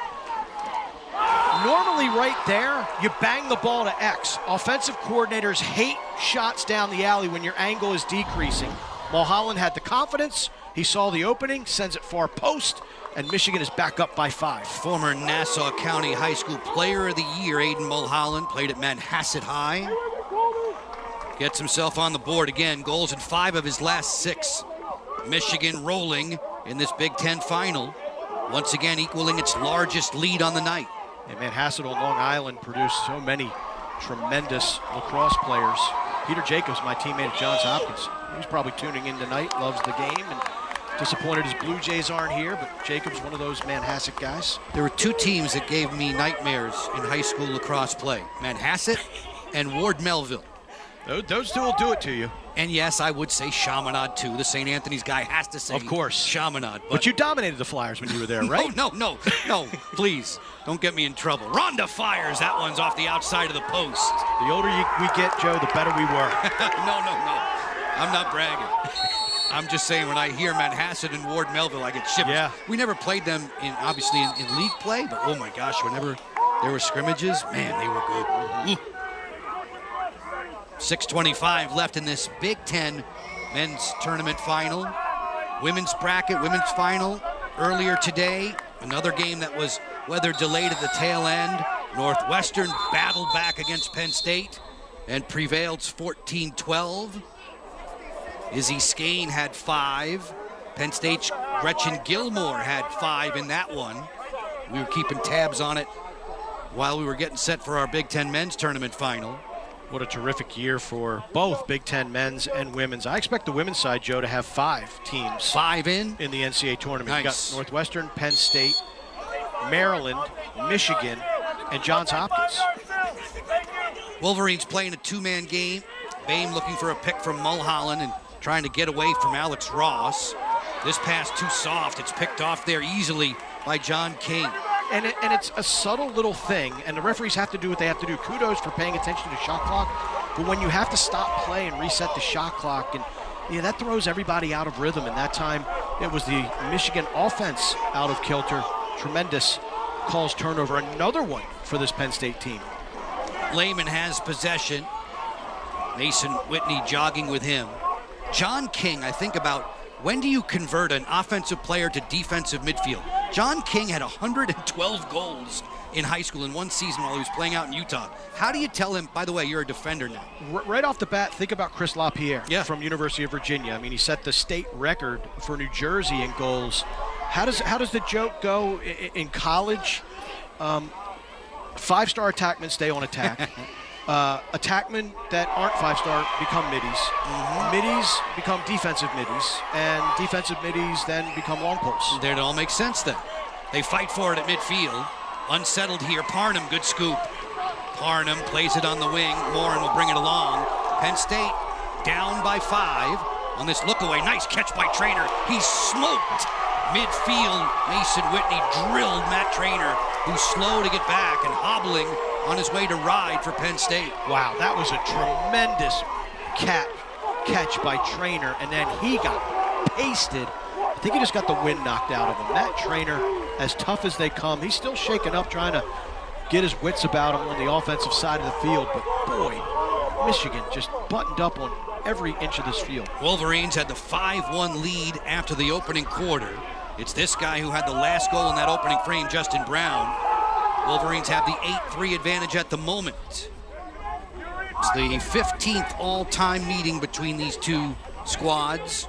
Normally right there, you bang the ball to X. Offensive coordinators hate shots down the alley when your angle is decreasing. Mulholland had the confidence, he saw the opening, sends it far post, and Michigan is back up by 5. Former Nassau County High School Player of the Year, Aiden Mulholland, played at Manhasset High. Gets himself on the board again, goals in 5 of his last 6. Michigan rolling in this Big Ten final, once again equaling its largest lead on the night. And Manhasset on Long Island produced so many tremendous lacrosse players. Peter Jacobs, my teammate at Johns Hopkins, he's probably tuning in tonight, loves the game, and disappointed his Blue Jays aren't here, but Jacobs, one of those Manhasset guys. There were 2 teams that gave me nightmares in high school lacrosse play, Manhasset and Ward Melville. Those 2 will do it to you. And yes, I would say Chaminade too. The St. Anthony's guy has to say, of course, Chaminade. But you dominated the Flyers when you were there, right? No, please, don't get me in trouble. Rhonda fires, that one's off the outside of the post. The older we get, Joe, the better we were. No, I'm not bragging. I'm just saying when I hear Manhasset and Ward Melville, I get shivers. Yeah. We never played them obviously in league play, but oh my gosh, whenever There were scrimmages. Man, they were good. Ooh. 6:25 left in this Big Ten men's tournament final. Women's bracket, women's final earlier today. Another game that was weather delayed at the tail end. Northwestern battled back against Penn State and prevailed 14-12. Izzy Skane had 5. Penn State's Gretchen Gilmore had 5 in that one. We were keeping tabs on it while we were getting set for our Big Ten men's tournament final. What a terrific year for both Big Ten men's and women's. I expect the women's side, Joe, to have 5 teams. 5 in the NCAA tournament. Nice. You got Northwestern, Penn State, Maryland, Michigan, and Johns Hopkins. Wolverines playing a 2-man game. Boehm looking for a pick from Mulholland and trying to get away from Alex Ross. This pass too soft. It's picked off there easily by John King. And it's a subtle little thing, and the referees have to do what they have to do. Kudos for paying attention to the shot clock, but when you have to stop play and reset the shot clock, and that throws everybody out of rhythm, and that time it was the Michigan offense out of kilter. Tremendous calls turnover, another one for this Penn State team. Lehman has possession. Mason Whitney jogging with him. John King, I think about, when do you convert an offensive player to defensive midfield? John King had 112 goals in high school in one season while he was playing out in Utah. How do you tell him, by the way, you're a defender now? Right off the bat, think about Chris LaPierre from University of Virginia. I mean, he set the state record for New Jersey in goals. How does the joke go in college? 5-star attackmen stay on attack. Attackmen that aren't 5-star become middies. Middies become defensive middies, and defensive middies then become long posts. It all makes sense then. They fight for it at midfield. Unsettled here. Parnham, good scoop. Parnham plays it on the wing. Morin will bring it along. Penn State down by 5 on this look away. Nice catch by Trainer. He smoked midfield. Mason Whitney drilled Matt Trainer, who's slow to get back and hobbling on his way to ride for Penn State. Wow, that was a tremendous catch by Trainer, and then he got pasted. I think he just got the wind knocked out of him. That Trainer, as tough as they come, he's still shaking up, trying to get his wits about him on the offensive side of the field. But boy, Michigan just buttoned up on every inch of this field. Wolverines had the 5-1 lead after the opening quarter. It's this guy who had the last goal in that opening frame, Justin Brown. Wolverines have the 8-3 advantage at the moment. It's the 15th all-time meeting between these two squads.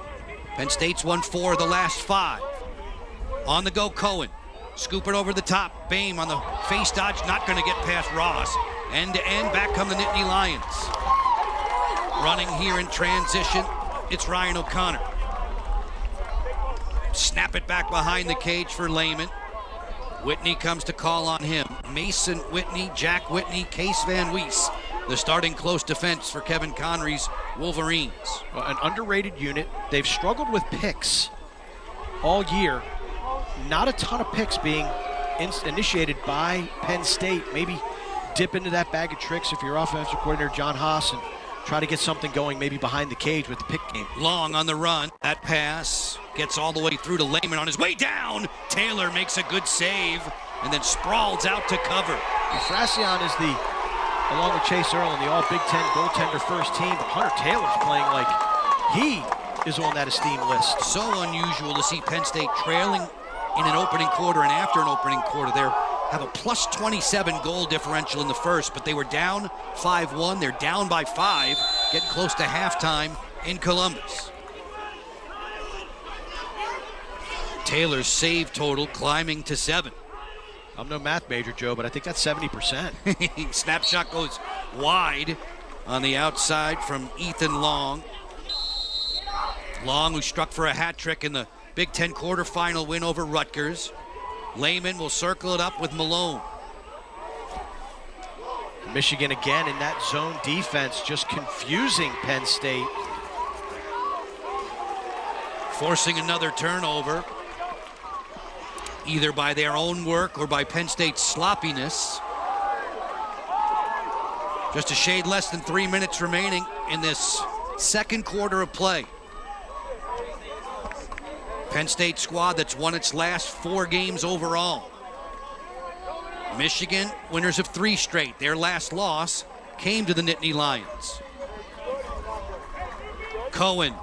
Penn State's won 4 of the last 5. On the go, Cohen. Scoop it over the top. Boehm on the face dodge, not going to get past Ross. End to end, back come the Nittany Lions. Running here in transition, it's Ryan O'Connor. Snap it back behind the cage for Lehman. Whitney comes to call on him. Mason Whitney, Jack Whitney, Case Van Wees. The starting close defense for Kevin Connery's Wolverines. Well, an underrated unit. They've struggled with picks all year. Not a ton of picks being initiated by Penn State. Maybe dip into that bag of tricks if you're offensive coordinator John Haas and try to get something going maybe behind the cage with the pick game. Long on the run. That pass gets all the way through to Lehman on his way down. Taylor makes a good save and then sprawls out to cover. Frassion is along with Chase Earl, in the all Big Ten goaltender first team, but Hunter Taylor's playing like he is on that esteemed list. So unusual to see Penn State trailing in an opening quarter and after an opening quarter. They have a plus 27 goal differential in the first, but they were down 5-1. They're down by 5, getting close to halftime in Columbus. Taylor's save total climbing to 7. I'm no math major, Joe, but I think that's 70%. Snapshot goes wide on the outside from Ethan Long. Long, who struck for a hat trick in the Big Ten quarterfinal win over Rutgers. Lehman will circle it up with Malone. Michigan again in that zone defense, just confusing Penn State. Forcing another turnover, either by their own work or by Penn State's sloppiness. Just a shade less than 3 minutes remaining in this second quarter of play. Penn State squad that's won its last 4 games overall. Michigan, winners of 3 straight. Their last loss came to the Nittany Lions. Cohen,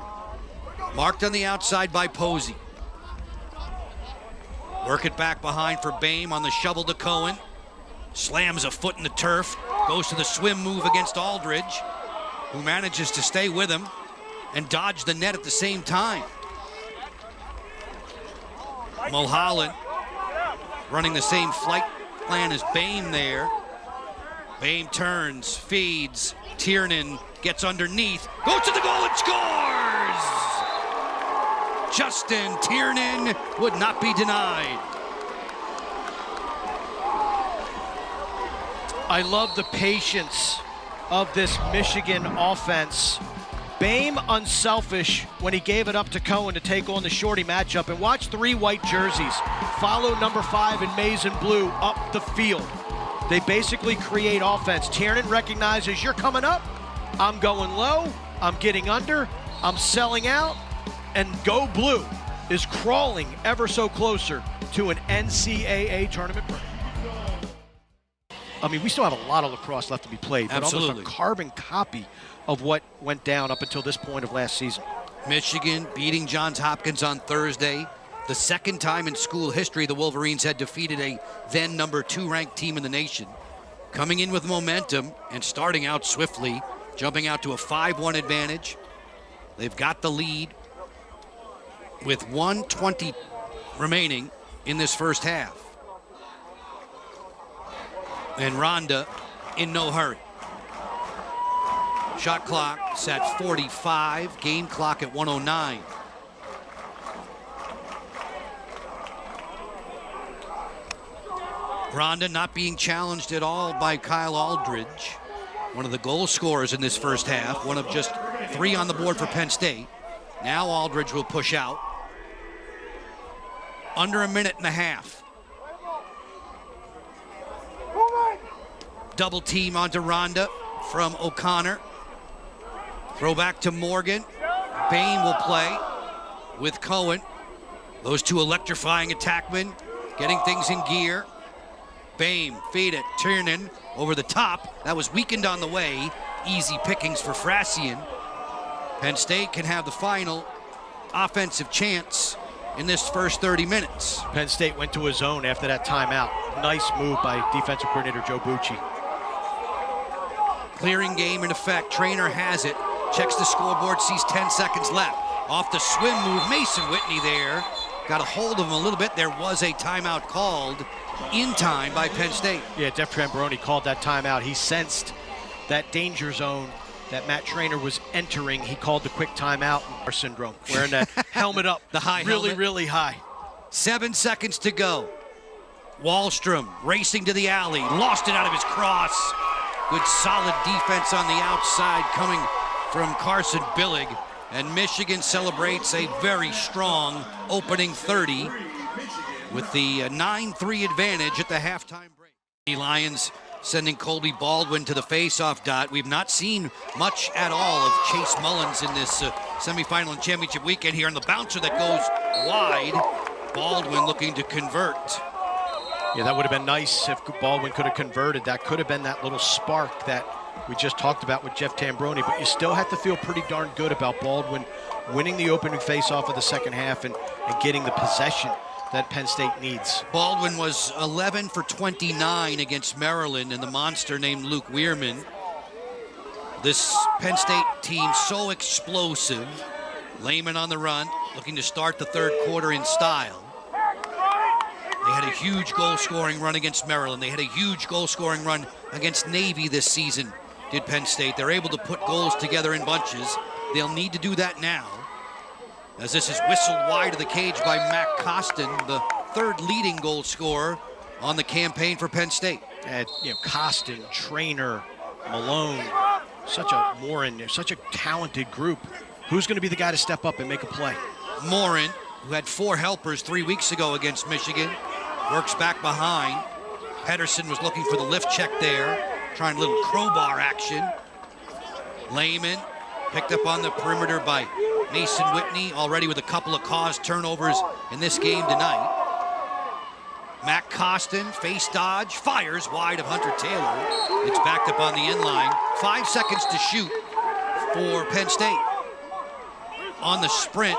marked on the outside by Posey. Work it back behind for Boehm on the shovel to Cohen. Slams a foot in the turf, goes to the swim move against Aldridge, who manages to stay with him and dodge the net at the same time. Mulholland running the same flight plan as Boehm there. Boehm turns, feeds, Tiernan gets underneath, goes to the goal and scores! Justin Tiernan would not be denied. I love the patience of this Michigan offense. Boehm unselfish when he gave it up to Cohen to take on the shorty matchup. And watch 3 white jerseys follow number 5 in maize and blue up the field. They basically create offense. Tiernan recognizes you're coming up, I'm going low, I'm getting under, I'm selling out, and Go Blue is crawling ever so closer to an NCAA tournament berth. I mean, we still have a lot of lacrosse left to be played, but Absolutely. almost a carbon copy of what went down up until this point of last season. Michigan beating Johns Hopkins on Thursday. The second time in school history the Wolverines had defeated a then number 2 ranked team in the nation. Coming in with momentum and starting out swiftly, jumping out to a 5-1 advantage. They've got the lead with 1:20 remaining in this first half. And Rhonda in no hurry. Shot clock set 45, game clock at 109. Rhonda not being challenged at all by Kyle Aldridge, one of the goal scorers in this first half, one of just 3 on the board for Penn State. Now Aldridge will push out. Under a minute and a half. Double team onto Rhonda from O'Connor. Throw back to Morgan. Boehm will play with Cohen. Those 2 electrifying attackmen getting things in gear. Boehm, feed it, Tiernan over the top. That was weakened on the way. Easy pickings for Frassian. Penn State can have the final offensive chance in this first 30 minutes. Penn State went to a zone after that timeout. Nice move by defensive coordinator Joe Bucci. Clearing game in effect. Trainer has it. Checks the scoreboard, sees 10 seconds left. Off the swim move, Mason Whitney there. Got a hold of him a little bit. There was a timeout called in time by Penn State. Yeah, Jeff Trambroni called that timeout. He sensed that danger zone that Matt Trainer was entering. He called the quick timeout. Our syndrome, wearing that helmet up, the high really, helmet. really high. 7 seconds to go. Wallstrom racing to the alley, lost it out of his cross. Good solid defense on the outside coming from Carson Billig. And Michigan celebrates a very strong opening 30 with the 9-3 advantage at the halftime break. The Lions sending Colby Baldwin to the faceoff dot. We've not seen much at all of Chase Mullins in this semifinal and championship weekend here. And the bouncer that goes wide, Baldwin looking to convert. Yeah, that would have been nice if Baldwin could have converted. That could have been that little spark that we just talked about with Jeff Tambroni, but you still have to feel pretty darn good about Baldwin winning the opening faceoff of the second half and getting the possession that Penn State needs. Baldwin was 11 for 29 against Maryland and the monster named Luke Weirman. This Penn State team so explosive. Lehman on the run, looking to start the third quarter in style. They had a huge goal-scoring run against Maryland. They had a huge goal-scoring run against Navy this season, did Penn State. They're able to put goals together in bunches. They'll need to do that now, as this is whistled wide of the cage by Matt Costin, the 3rd leading goal scorer on the campaign for Penn State. And, Costin, Trainer, Malone, such a talented group. Who's going to be the guy to step up and make a play? Morin, who had 4 helpers 3 weeks ago against Michigan, works back behind. Pedersen was looking for the lift check there, trying a little crowbar action. Lehman picked up on the perimeter by Mason Whitney, already with a couple of caused turnovers in this game tonight. Matt Costin, face dodge, fires wide of Hunter Taylor. It's backed up on the end line. 5 seconds to shoot for Penn State. On the sprint,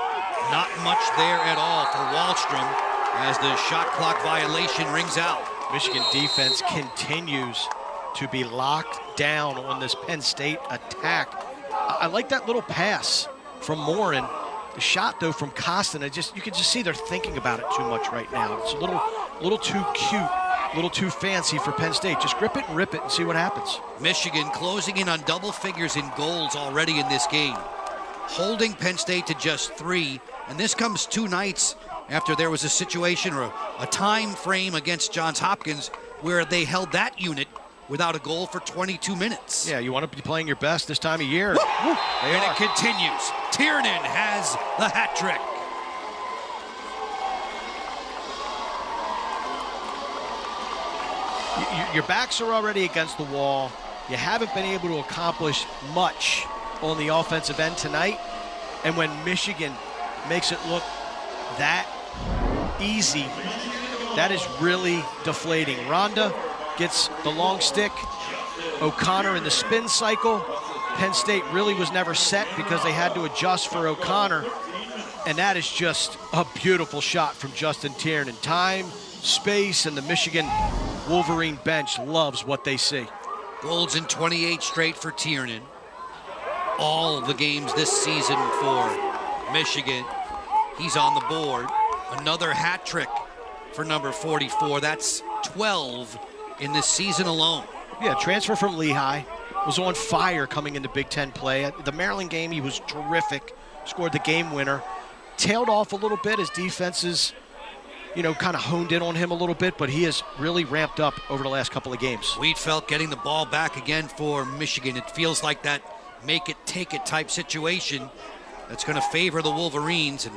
not much there at all for Wallstrom as the shot clock violation rings out. Michigan defense continues to be locked down on this Penn State attack. I like that little pass from Morin. The shot, though, from Costin, you can just see they're thinking about it too much right now. It's a little too cute, a little too fancy for Penn State. Just grip it and rip it and see what happens. Michigan closing in on double figures in goals already in this game, holding Penn State to just 3. And this comes 2 nights after there was a situation or a time frame against Johns Hopkins where they held that unit without a goal for 22 minutes. Yeah, you want to be playing your best this time of year. And it continues. Tiernan has the hat trick. Your backs are already against the wall. You haven't been able to accomplish much on the offensive end tonight. And when Michigan makes it look that easy, that is really deflating. Rhonda gets the long stick. O'Connor in the spin cycle. Penn State really was never set because they had to adjust for O'Connor. And that is just a beautiful shot from Justin Tiernan. Time, space, and the Michigan Wolverine bench loves what they see. Goals in 28 straight for Tiernan. All the games this season for Michigan. He's on the board. Another hat trick for number 44. That's 12 in this season alone. Yeah, transfer from Lehigh. Was on fire coming into Big Ten play. At the Maryland game, he was terrific. Scored the game winner. Tailed off a little bit as defenses, kind of honed in on him a little bit, but he has really ramped up over the last couple of games. Wiedfeldt getting the ball back again for Michigan. It feels like that make it, take it type situation that's going to favor the Wolverines and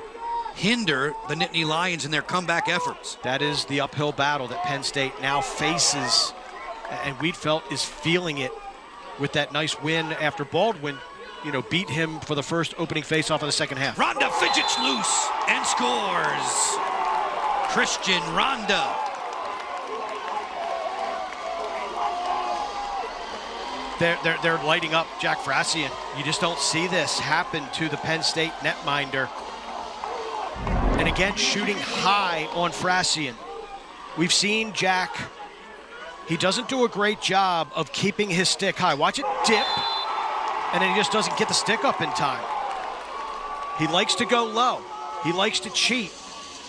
hinder the Nittany Lions in their comeback efforts. That is the uphill battle that Penn State now faces, and Wiedfeldt is feeling it with that nice win after Baldwin, beat him for the first opening faceoff of the second half. Ronda fidgets loose and scores. Christian Ronda. They're lighting up Jack Frassian. You just don't see this happen to the Penn State netminder. And again, shooting high on Frassian. We've seen Jack. He doesn't do a great job of keeping his stick high. Watch it dip, and then he just doesn't get the stick up in time. He likes to go low. He likes to cheat.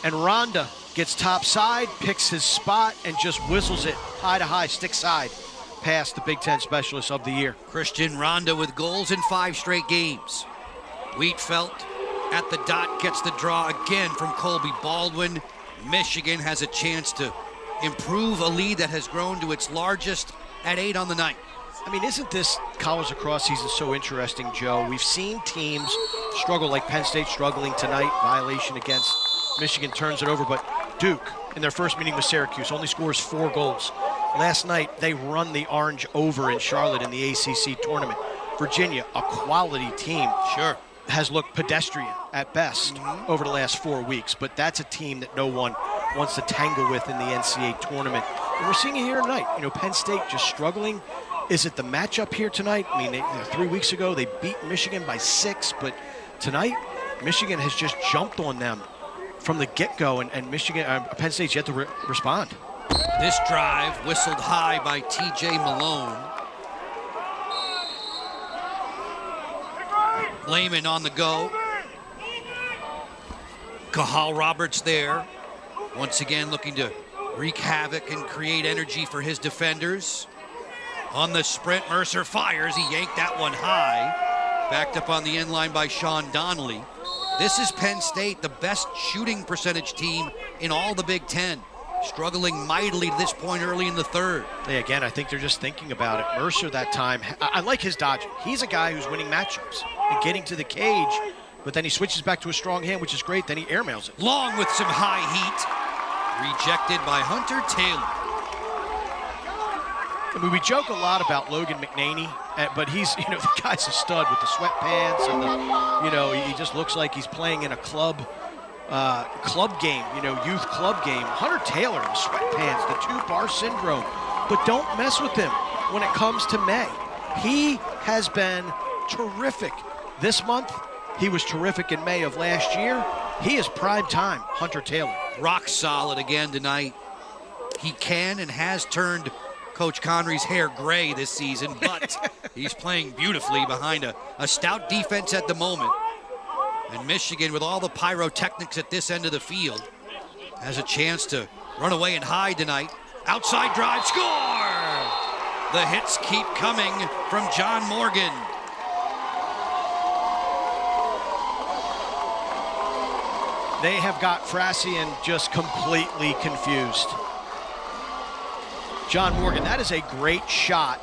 And Ronda gets top side, picks his spot, and just whistles it high to high, stick side, past the Big Ten Specialist of the Year. Christian Ronda with goals in 5 straight games. Wiedfeldt at the dot gets the draw again from Colby Baldwin. Michigan has a chance to improve a lead that has grown to its largest at 8 on the night. I mean, isn't this college lacrosse season so interesting, Joe? We've seen teams struggle like Penn State struggling tonight. Violation against Michigan turns it over, but Duke, in their first meeting with Syracuse, only scores 4 goals. Last night, they run the Orange over in Charlotte in the ACC tournament. Virginia, a quality team. Sure. Has looked pedestrian at best over the last 4 weeks, but that's a team that no one wants to tangle with in the NCAA tournament. And we're seeing it here tonight. Penn State just struggling. Is it the matchup here tonight? I mean, 3 weeks ago, they beat Michigan by 6, but tonight, Michigan has just jumped on them from the get-go, and Penn State's yet to respond. This drive whistled high by T.J. Malone. Lehman on the go. Cahal Roberts there. Once again looking to wreak havoc and create energy for his defenders. On the sprint, Mercer fires. He yanked that one high. Backed up on the end line by Sean Donnelly. This is Penn State, the best shooting percentage team in all the Big Ten. Struggling mightily to this point early in the third. Yeah, again, I think they're just thinking about it. Mercer that time, I like his dodging. He's a guy who's winning matchups and getting to the cage, but then he switches back to a strong hand, which is great. Then he airmails it. Long with some high heat. Rejected by Hunter Taylor. I mean, we joke a lot about Logan McNaney, but he's, the guy's a stud with the sweatpants and he just looks like he's playing in a club. club game, youth club game. Hunter Taylor, the sweatpants, the 2-bar syndrome. But don't mess with him when it comes to May. He has been terrific this month. He was terrific in May of last year. He is prime time, Hunter Taylor. Rock solid again tonight. He can and has turned Coach Connery's hair gray this season, but he's playing beautifully behind a stout defense at the moment. And Michigan, with all the pyrotechnics at this end of the field, has a chance to run away and hide tonight. Outside drive, score! The hits keep coming from John Morgan. They have got Frassian just completely confused. John Morgan, that is a great shot,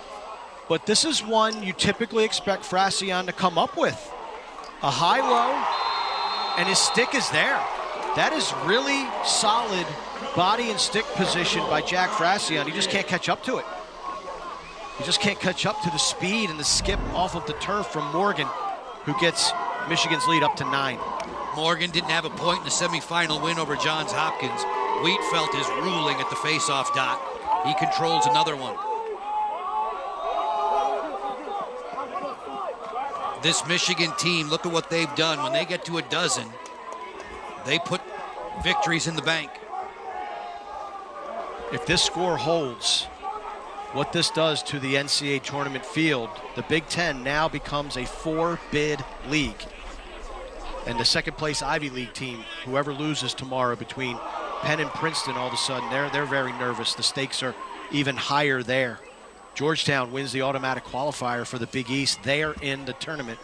but this is one you typically expect Frassian to come up with. A high-low, and his stick is there. That is really solid body and stick position by Jack Frassian. He just can't catch up to it. He just can't catch up to the speed and the skip off of the turf from Morgan, who gets Michigan's lead up to 9. Morgan didn't have a point in the semifinal win over Johns Hopkins. Wheatfeld is ruling at the face-off dot. He controls another one. This Michigan team, look at what they've done. When they get to a dozen, they put victories in the bank. If this score holds, what this does to the NCAA tournament field, the Big Ten now becomes a 4-bid league. And the second place Ivy League team, whoever loses tomorrow between Penn and Princeton, all of a sudden, they're very nervous. The stakes are even higher there. Georgetown wins the automatic qualifier for the Big East. They are in the tournament.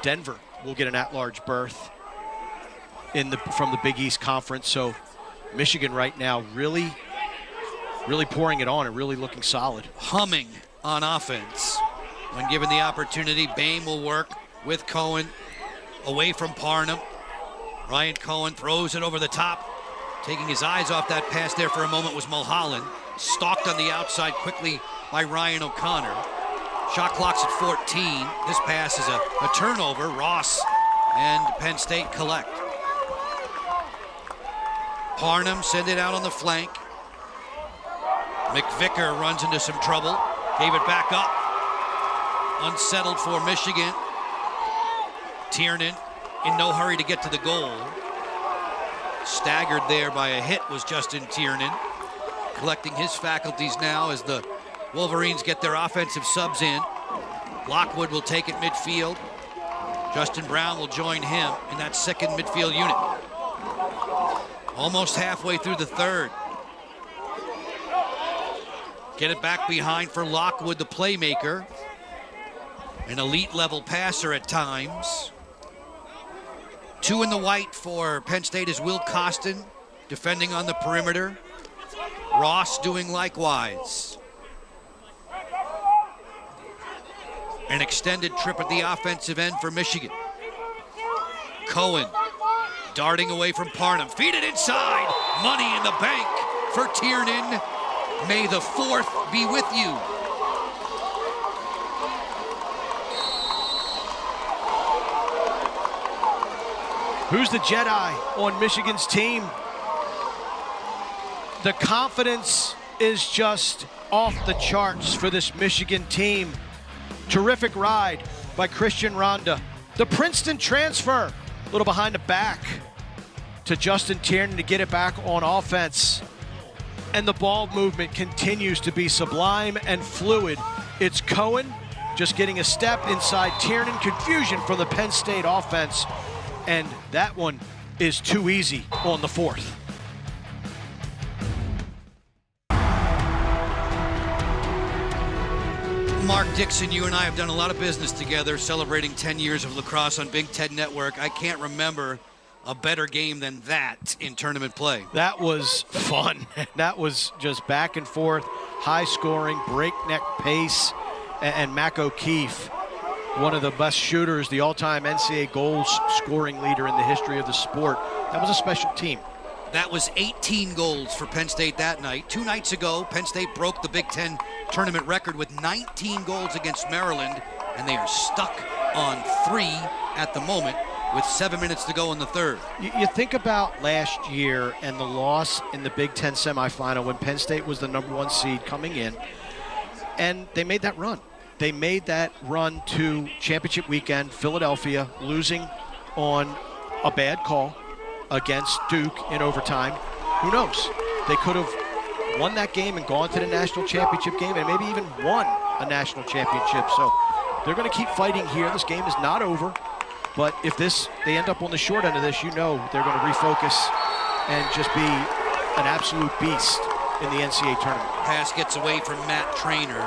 Denver will get an at-large berth from the Big East Conference. So Michigan right now really pouring it on and really looking solid. Humming on offense. When given the opportunity, Boehm will work with Cohen away from Parnham. Ryan Cohen throws it over the top. Taking his eyes off that pass there for a moment was Mulholland. Stalked on the outside quickly by Ryan O'Connor. Shot clock's at 14. This pass is a turnover. Ross and Penn State collect. Parnham send it out on the flank. McVicker runs into some trouble. Gave it back up. Unsettled for Michigan. Tiernan in no hurry to get to the goal. Staggered there by a hit was Justin Tiernan. Collecting his faculties now as the Wolverines get their offensive subs in. Lockwood will take it midfield. Justin Brown will join him in that second midfield unit. Almost halfway through the third. Get it back behind for Lockwood, the playmaker. An elite level passer at times. 2 in the white for Penn State is Will Costin, defending on the perimeter. Ross doing likewise. An extended trip at the offensive end for Michigan. Cohen darting away from Parnham. Feed it inside. Money in the bank for Tiernan. May the 4th be with you. Who's the Jedi on Michigan's team? The confidence is just off the charts for this Michigan team. Terrific ride by Christian Ronda. The Princeton transfer, a little behind the back to Justin Tiernan to get it back on offense. And the ball movement continues to be sublime and fluid. It's Cohen just getting a step inside Tiernan. Confusion from the Penn State offense. And that one is too easy on the 4th. Mark Dixon, you and I have done a lot of business together celebrating 10 years of lacrosse on Big Ten Network. I can't remember a better game than that in tournament play. That was fun. That was just back and forth, high scoring, breakneck pace, and Mac O'Keefe, one of the best shooters, the all-time NCAA goals scoring leader in the history of the sport. That was a special team. That was 18 goals for Penn State that night. 2 nights ago, Penn State broke the Big Ten tournament record with 19 goals against Maryland, and they are stuck on 3 at the moment. with 7 minutes to go in the third. You think about last year and the loss in the Big Ten semifinal when Penn State was the #1 seed coming in, and they made that run. They made that run to championship weekend, Philadelphia, losing on a bad call against Duke in overtime. Who knows? They could have won that game and gone to the national championship game and maybe even won a national championship. So they're going to keep fighting here. This game is not over. But if they end up on the short end of this, you know they're going to refocus and just be an absolute beast in the NCAA tournament. Pass gets away from Matt Traynor.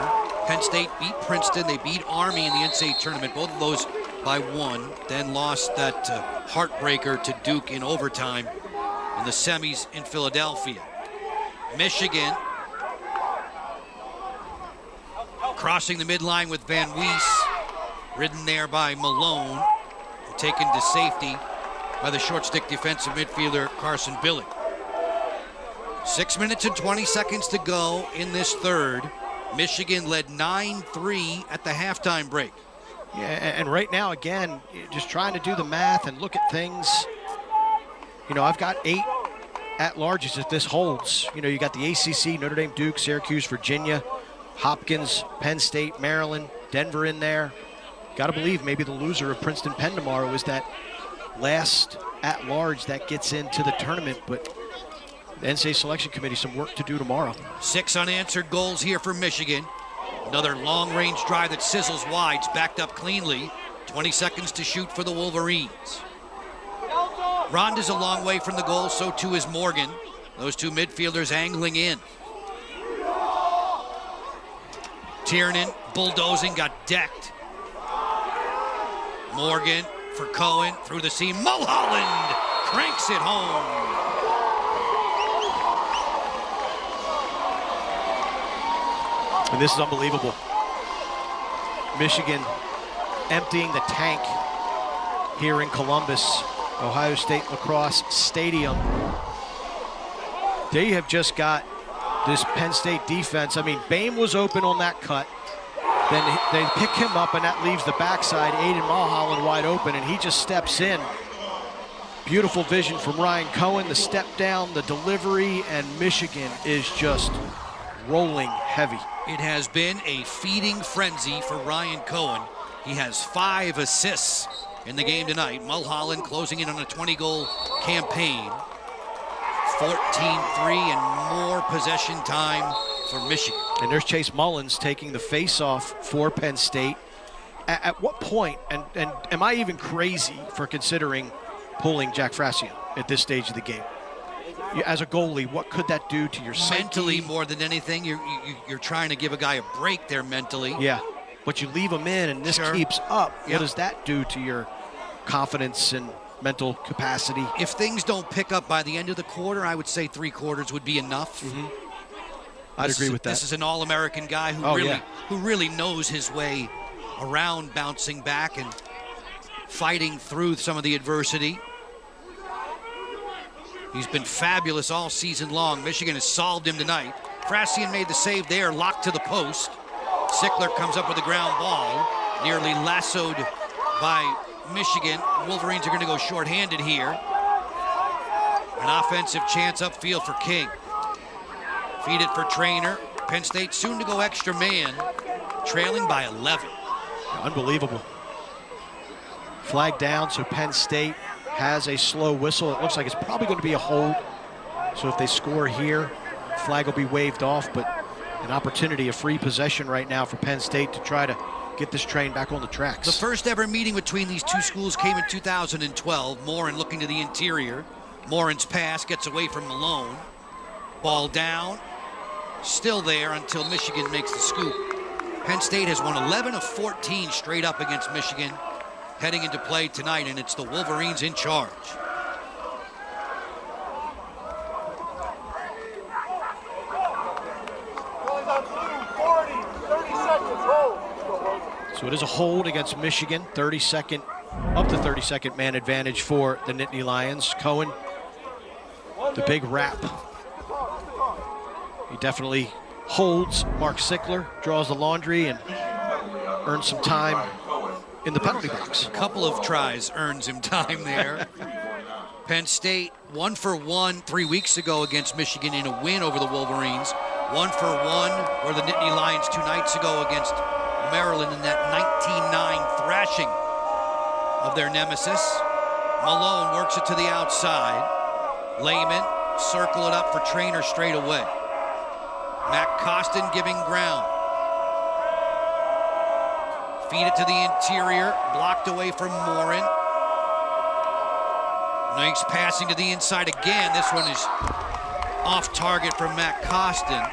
Penn State beat Princeton. They beat Army in the NCAA tournament. Both of those by 1. Then lost that heartbreaker to Duke in overtime in the semis in Philadelphia. Michigan crossing the midline with Van Wees, ridden there by Malone, and taken to safety by the short stick defensive midfielder Carson Billig. 6 minutes and 20 seconds to go in this third. Michigan led 9-3 at the halftime break. Yeah, and right now, again, just trying to do the math and look at things. You know, I've got 8 at-larges if this holds. You know, you got the ACC, Notre Dame, Duke, Syracuse, Virginia, Hopkins, Penn State, Maryland, Denver in there. Got to believe maybe the loser of Princeton Penn tomorrow is that last at-large that gets into the tournament. But the NCAA Selection Committee, some work to do tomorrow. 6 unanswered goals here for Michigan. Another long-range drive that sizzles wide. It's backed up cleanly. 20 seconds to shoot for the Wolverines. Ronda's a long way from the goal, so too is Morgan. Those two midfielders angling in. Tiernan bulldozing, got decked. Morgan for Cohen through the seam. Mulholland cranks it home. And this is unbelievable. Michigan emptying the tank here in Columbus, Ohio State Lacrosse Stadium. They have just got this Penn State defense. I mean, Boehm was open on that cut. Then they pick him up, and that leaves the backside, Aiden Mulholland wide open, and he just steps in. Beautiful vision from Ryan Cohen, the step down, the delivery, and Michigan is just rolling heavy. It has been a feeding frenzy for Ryan Cohen. He has 5 assists in the game tonight. Mulholland closing in on a 20-goal campaign. 14-3 and more possession time for Michigan. And there's Chase Mullins taking the face-off for Penn State. At what point, and am I even crazy for considering pulling Jack Frassian at this stage of the game? As a goalie, what could that do to your mentally psyche? more than anything? You're trying to give a guy a break there mentally. Yeah, but you leave him in and this keeps up. What does that do to your confidence and mental capacity? If things don't pick up by the end of the quarter, I would say 3 quarters would be enough. I'd agree with that. This is an all-American guy who really knows his way around bouncing back and fighting through some of the adversity. He's been fabulous all season long. Michigan has solved him tonight. Frassian made the save there, locked to the post. Sickler comes up with a ground ball, nearly lassoed by Michigan. Wolverines are going to go shorthanded here. An offensive chance upfield for King. Feed it for Traynor. Penn State soon to go extra man, trailing by 11. Unbelievable. Flag down, so Penn State has a slow whistle. It looks like it's probably going to be a hold. So if they score here, flag will be waved off, but an opportunity, a free possession right now for Penn State to try to get this train back on the tracks. The first ever meeting between these two schools came in 2012. Morin looking to the interior. Morin's pass gets away from Malone. Ball down, still there until Michigan makes the scoop. Penn State has won 11 of 14 straight up against Michigan heading into play tonight, and it's the Wolverines in charge. So it is a hold against Michigan. 30-second, up to 30-second man advantage for the Nittany Lions. Cohen, the big wrap. He definitely holds Mark Sickler, draws the laundry, and earns some time in the penalty box. A couple of tries earns him time there. Penn State 1 for 1 3 weeks ago against Michigan in a win over the Wolverines. 1 for 1 were the Nittany Lions 2 nights ago against Maryland in that 19-9 thrashing of their nemesis. Malone works it to the outside. Lehman circle it up for Traynor straight away. Matt Costin giving ground. Feed it to the interior, blocked away from Morin. Nice passing to the inside again. This one is off target from Matt Costin.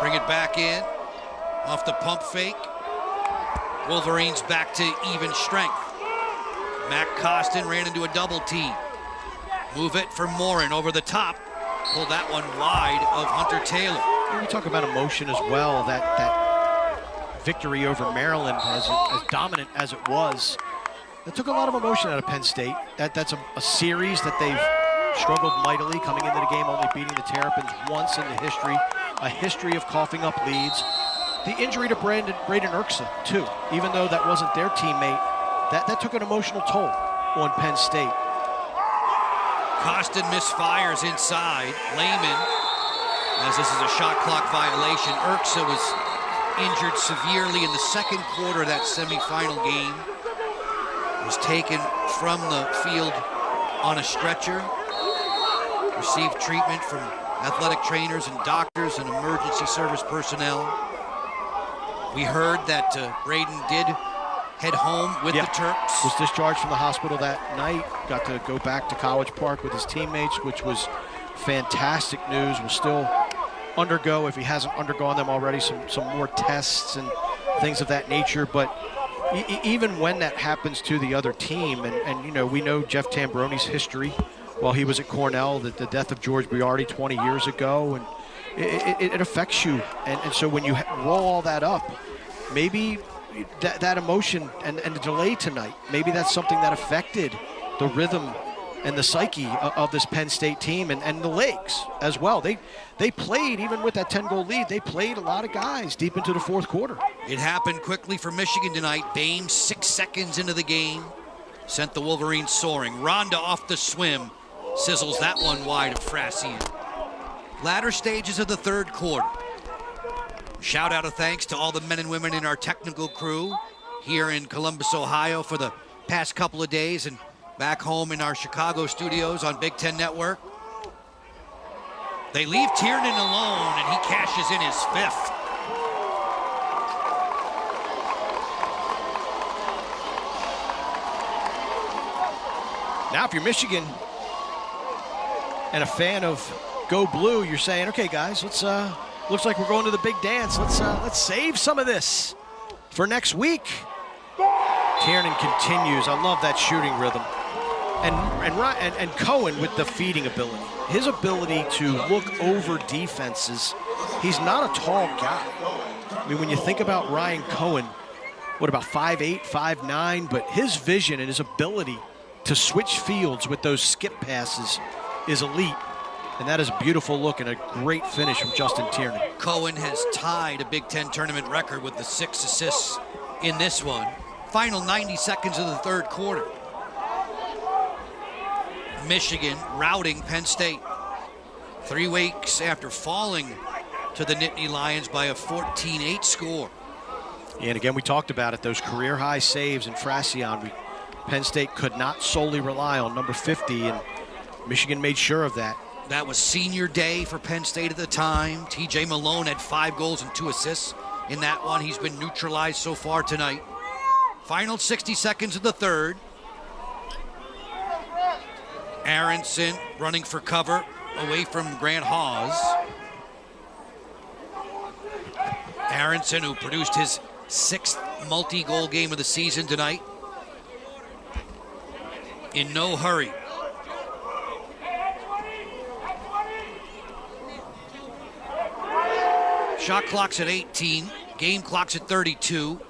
Bring it back in, off the pump fake. Wolverines back to even strength. Matt Costin ran into a double team. Move it for Morin over the top. Pulled that one wide of Hunter Taylor. We talk about emotion as well. That victory over Maryland, as dominant as it was, that took a lot of emotion out of Penn State. That's a series that they've struggled mightily coming into the game, only beating the Terrapins once in the history. A history of coughing up leads. The injury to Braden Erksa, too, even though that wasn't their teammate, that took an emotional toll on Penn State. Costin misfires inside. Lehman, as this is a shot clock violation. Erksa was injured severely in the second quarter of that semifinal game. Was taken from the field on a stretcher. Received treatment from athletic trainers and doctors and emergency service personnel. We heard that Braden did head home with the Terps. Was discharged from the hospital that night. Got to go back to College Park with his teammates, which was fantastic news. Will still undergo, if he hasn't undergone them already, some more tests and things of that nature. But even when that happens to the other team, and you know, we know Jeff Tambroni's history while he was at Cornell, the death of George Briardi 20 years ago, and it affects you. And so when you roll all that up, maybe that emotion and the delay tonight, maybe that's something that affected the rhythm and the psyche of this Penn State team and the legs as well. They played, even with that 10-goal lead, they played a lot of guys deep into the fourth quarter. It happened quickly for Michigan tonight. Bames, 6 seconds into the game, sent the Wolverines soaring. Rhonda off the swim, sizzles that one wide of Frassian. Latter stages of the third quarter. Shout out of thanks to all the men and women in our technical crew here in Columbus, Ohio for the past couple of days, and back home in our Chicago studios on Big Ten Network. They leave Tiernan alone, and he cashes in his 5th. Now, if you're Michigan and a fan of Go Blue, you're saying, okay, guys, looks like we're going to the big dance. Let's save some of this for next week. Tiernan continues. I love that shooting rhythm. And Cohen with the feeding ability. His ability to look over defenses. He's not a tall guy. I mean, when you think about Ryan Cohen, what, about 5'8", 5'9", but his vision and his ability to switch fields with those skip passes is elite. And that is a beautiful look and a great finish from Justin Tiernan. Cohen has tied a Big Ten tournament record with the 6 assists in this one. Final 90 seconds of the third quarter. Michigan routing Penn State 3 weeks after falling to the Nittany Lions by a 14-8 score. And again, we talked about it, those career-high saves in Frassian. Penn State could not solely rely on number 50, and Michigan made sure of that. That was senior day for Penn State at the time. TJ Malone had 5 goals and 2 assists in that one. He's been neutralized so far tonight. Final 60 seconds of the third. Aronson running for cover away from Grant Hawes. Aronson, who produced his 6th multi-goal game of the season tonight. In no hurry. Shot clock's at 18, game clock's at 32.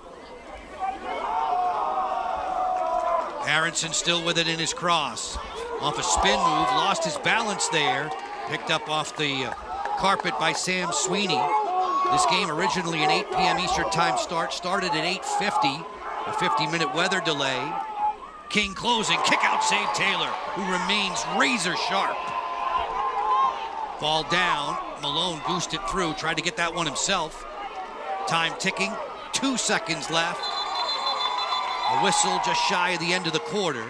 Aronson still with it in his cross. Off a spin move, lost his balance there. Picked up off the carpet by Sam Sweeney. This game originally an 8 p.m. Eastern time start, started at 8:50, a 50-minute weather delay. King closing, kick out save Taylor, who remains razor sharp. Ball down, Malone goosed it through, tried to get that one himself. Time ticking, 2 seconds left. A whistle just shy of the end of the quarter.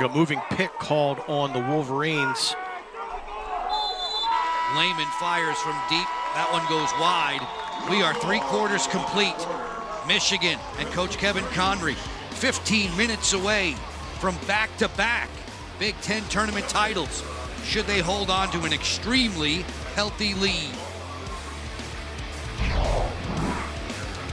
A moving pick called on the Wolverines. Lehman fires from deep, that one goes wide. We are 3 quarters complete. Michigan and Coach Kevin Conry 15 minutes away from back-to-back Big Ten tournament titles, should they hold on to an extremely healthy lead.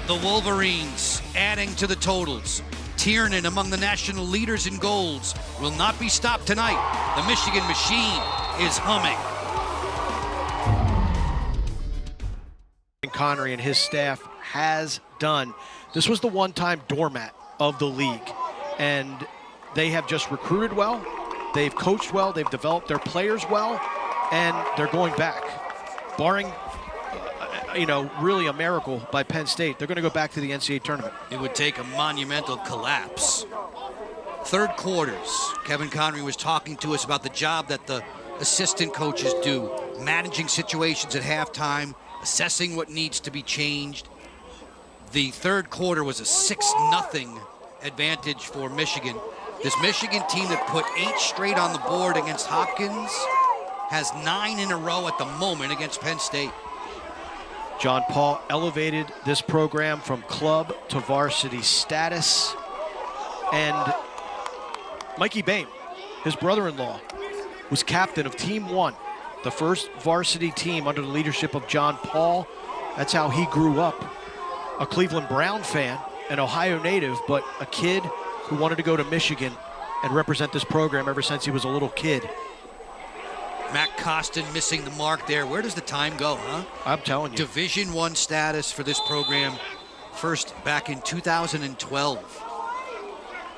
The Wolverines adding to the totals. Tiernan among the national leaders in goals will not be stopped tonight. The Michigan machine is humming. Conry and his staff has done. This was the one-time doormat of the league, and they have just recruited well, they've coached well, they've developed their players well, and they're going back. Barring, really a miracle by Penn State, they're going to go back to the NCAA tournament. It would take a monumental collapse. Third quarters, Kevin Conry was talking to us about the job that the assistant coaches do, managing situations at halftime, assessing what needs to be changed. The third quarter was a 6-0 advantage for Michigan. This Michigan team that put 8 straight on the board against Hopkins has 9 in a row at the moment against Penn State. John Paul elevated this program from club to varsity status. And Mikey Boehm, his brother-in-law, was captain of Team 1, the first varsity team under the leadership of John Paul. That's how he grew up. A Cleveland Brown fan, an Ohio native, but a kid who wanted to go to Michigan and represent this program ever since he was a little kid. Matt Costin missing the mark there. Where does the time go, huh? I'm telling you. Division I status for this program, first back in 2012.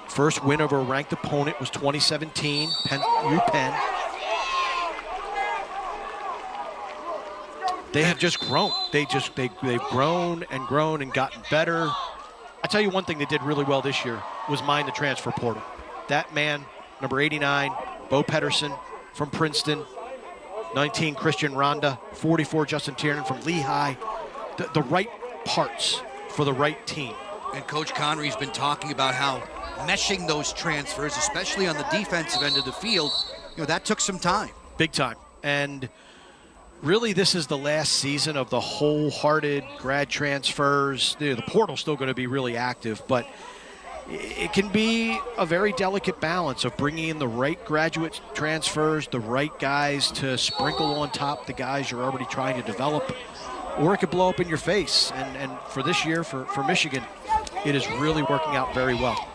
First win over a ranked opponent was 2017, UPenn. They have just grown. They've grown and grown and gotten better. I tell you one thing they did really well this year was mine the transfer portal. That man, number 89, Bo Pedersen from Princeton, 19, Christian Ronda, 44, Justin Tiernan from Lehigh. The right parts for the right team. And Coach Conry's been talking about how meshing those transfers, especially on the defensive end of the field, that took some time. Big time. And really, this is the last season of the wholehearted grad transfers. The portal's still going to be really active, but it can be a very delicate balance of bringing in the right graduate transfers, the right guys to sprinkle on top the guys you're already trying to develop, or it could blow up in your face. And for this year, for Michigan, it is really working out very well.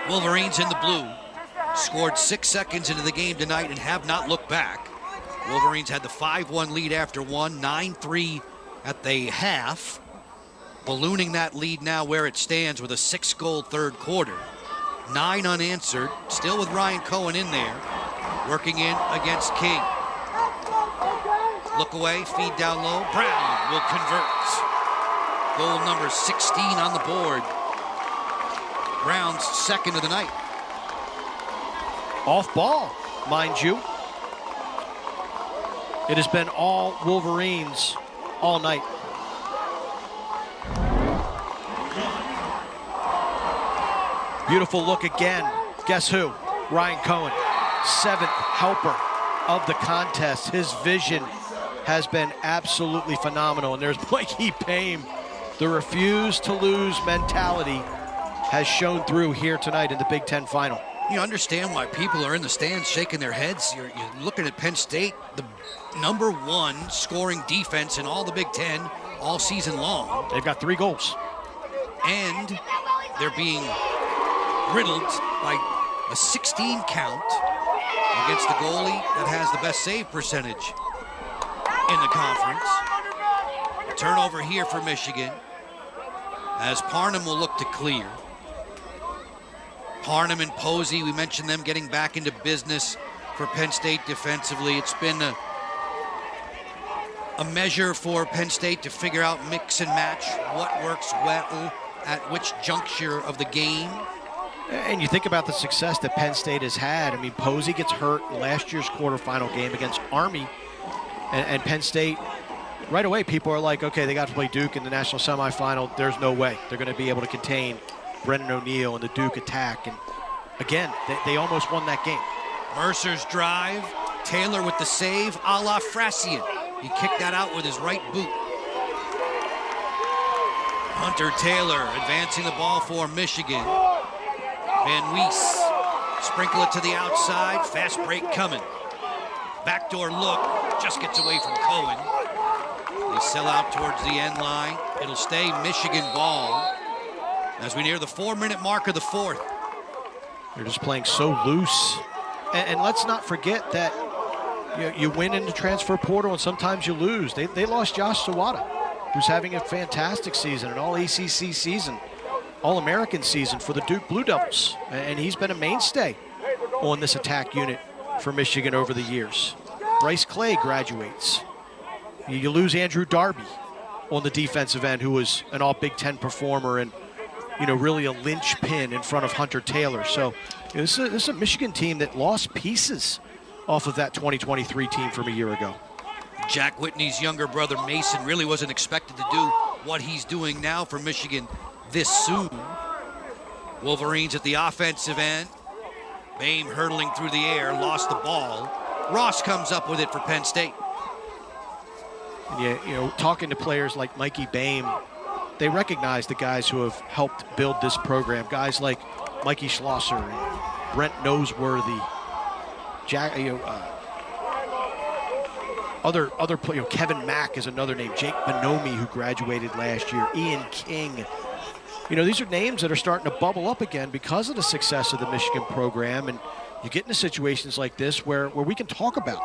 Wolverines in the blue scored 6 seconds into the game tonight and have not looked back. Wolverines had the 5-1 lead after one, 9-3 at the half. Ballooning that lead now where it stands with a 6-goal third quarter. 9 unanswered, still with Ryan Cohen in there, working in against King. Look away, feed down low, Brown will convert. Goal number 16 on the board. Brown's second of the night. Off ball, mind you. It has been all Wolverines all night. Beautiful look again. Guess who? Ryan Cohen, 7th helper of the contest. His vision has been absolutely phenomenal. And there's Mikey Boehm. The refuse to lose mentality has shown through here tonight in the Big Ten final. You understand why people are in the stands shaking their heads. You're looking at Penn State, the #1 scoring defense in all the Big Ten all season long. They've got 3 goals. And they're being riddled by a 16 count against the goalie that has the best save percentage in the conference. A turnover here for Michigan as Parnham will look to clear. Parnham and Posey, we mentioned them getting back into business for Penn State defensively. It's been a a measure for Penn State to figure out, mix and match what works well at which juncture of the game. And you think about the success that Penn State has had. I mean, Posey gets hurt in last year's quarterfinal game against Army, and Penn State, right away, people are like, okay, they got to play Duke in the national semifinal. There's no way they're going to be able to contain Brennan O'Neill and the Duke attack. And again, they almost won that game. Mercer's drive, Taylor with the save, a la Frassian. He kicked that out with his right boot. Hunter Taylor advancing the ball for Michigan. Van Weiss, sprinkle it to the outside, fast break coming. Backdoor look, just gets away from Cohen. They sell out towards the end line. It'll stay Michigan ball as we near the 4-minute mark of the fourth. They're just playing so loose. And let's not forget that you win in the transfer portal and sometimes you lose. They lost Josh Sawada, who's having a fantastic season, an all-ACC season, All-American season for the Duke Blue Devils. And he's been a mainstay on this attack unit for Michigan over the years. Bryce Clay graduates. You lose Andrew Darby on the defensive end, who was an all-Big Ten performer and, really a linchpin in front of Hunter Taylor. So this is a Michigan team that lost pieces off of that 2023 team from a year ago. Jack Whitney's younger brother, Mason, really wasn't expected to do what he's doing now for Michigan this soon. Wolverines at the offensive end. Boehm hurtling through the air, lost the ball. Ross comes up with it for Penn State. And talking to players like Mikey Boehm, they recognize the guys who have helped build this program. Guys like Mikey Schlosser and Brent Noseworthy, other players. Kevin Mack is another name. Jake Bonomi, who graduated last year. Ian King. These are names that are starting to bubble up again because of the success of the Michigan program. And you get into situations like this where we can talk about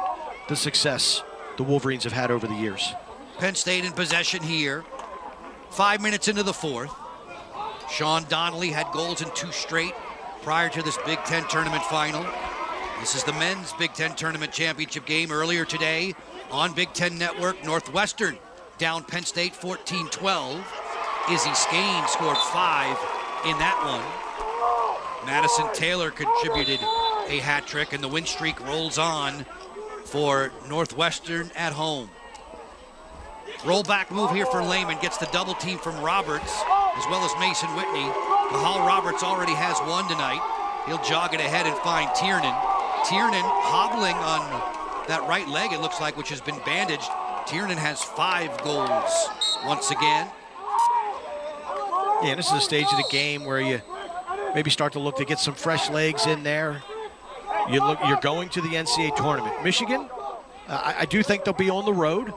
the success the Wolverines have had over the years. Penn State in possession here. 5 minutes into the fourth. Sean Donnelly had goals in 2 straight prior to this Big Ten tournament final. This is the men's Big Ten tournament championship game earlier today on Big Ten Network. Northwestern down Penn State 14-12. Izzy Skane scored 5 in that one. Madison Taylor contributed a hat trick, and the win streak rolls on for Northwestern at home. Rollback move here for Lehman, gets the double team from Roberts as well as Mason Whitney. Kahal Roberts already has 1 tonight. He'll jog it ahead and find Tiernan. Tiernan hobbling on that right leg, it looks like, which has been bandaged. Tiernan has 5 goals once again. Yeah, this is a stage of the game where you maybe start to look to get some fresh legs in there. You're going to the NCAA tournament. Michigan, I do think they'll be on the road.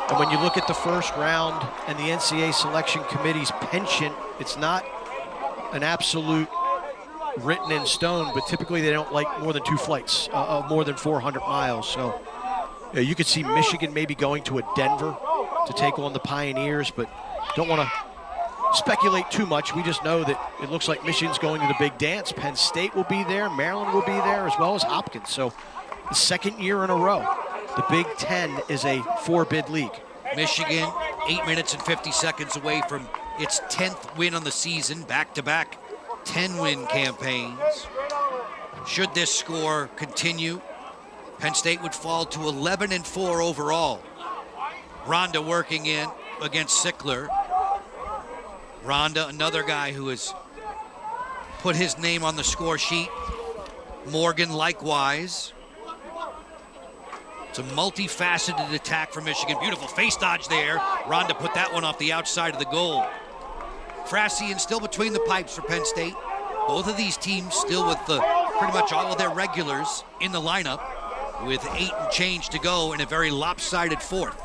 And when you look at the first round and the NCAA selection committee's penchant, it's not an absolute written in stone, but typically they don't like more than 2 flights of more than 400 miles. So you could see Michigan maybe going to a Denver to take on the Pioneers, but don't want to speculate too much. We just know that it looks like Michigan's going to the big dance. Penn State will be there, Maryland will be there, as well as Hopkins. So the 2nd year in a row, the Big Ten is a 4-bid league. Michigan, 8 minutes and 50 seconds away from its 10th win on the season, back-to-back 10-win campaigns. Should this score continue, Penn State would fall to 11-4 overall. Ronda working in against Sickler. Ronda, another guy who has put his name on the score sheet. Morgan likewise. It's a multifaceted attack for Michigan. Beautiful face dodge there. Ronda put that one off the outside of the goal. Frassian still between the pipes for Penn State. Both of these teams still with pretty much all of their regulars in the lineup, with 8 and change to go in a very lopsided fourth.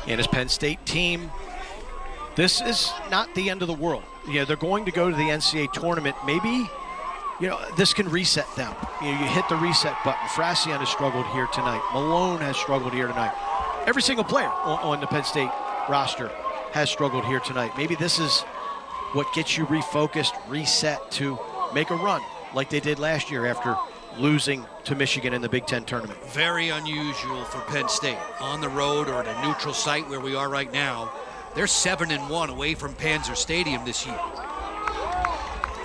And this Penn State team, this is not the end of the world. Yeah, they're going to go to the NCAA tournament. Maybe, this can reset them. You hit the reset button. Frassian has struggled here tonight. Malone has struggled here tonight. Every single player on the Penn State roster has struggled here tonight. Maybe this is what gets you refocused, reset to make a run like they did last year after losing to Michigan in the Big Ten tournament. Very unusual for Penn State. On the road or at a neutral site where we are right now, they're 7-1 away from Panzer Stadium this year.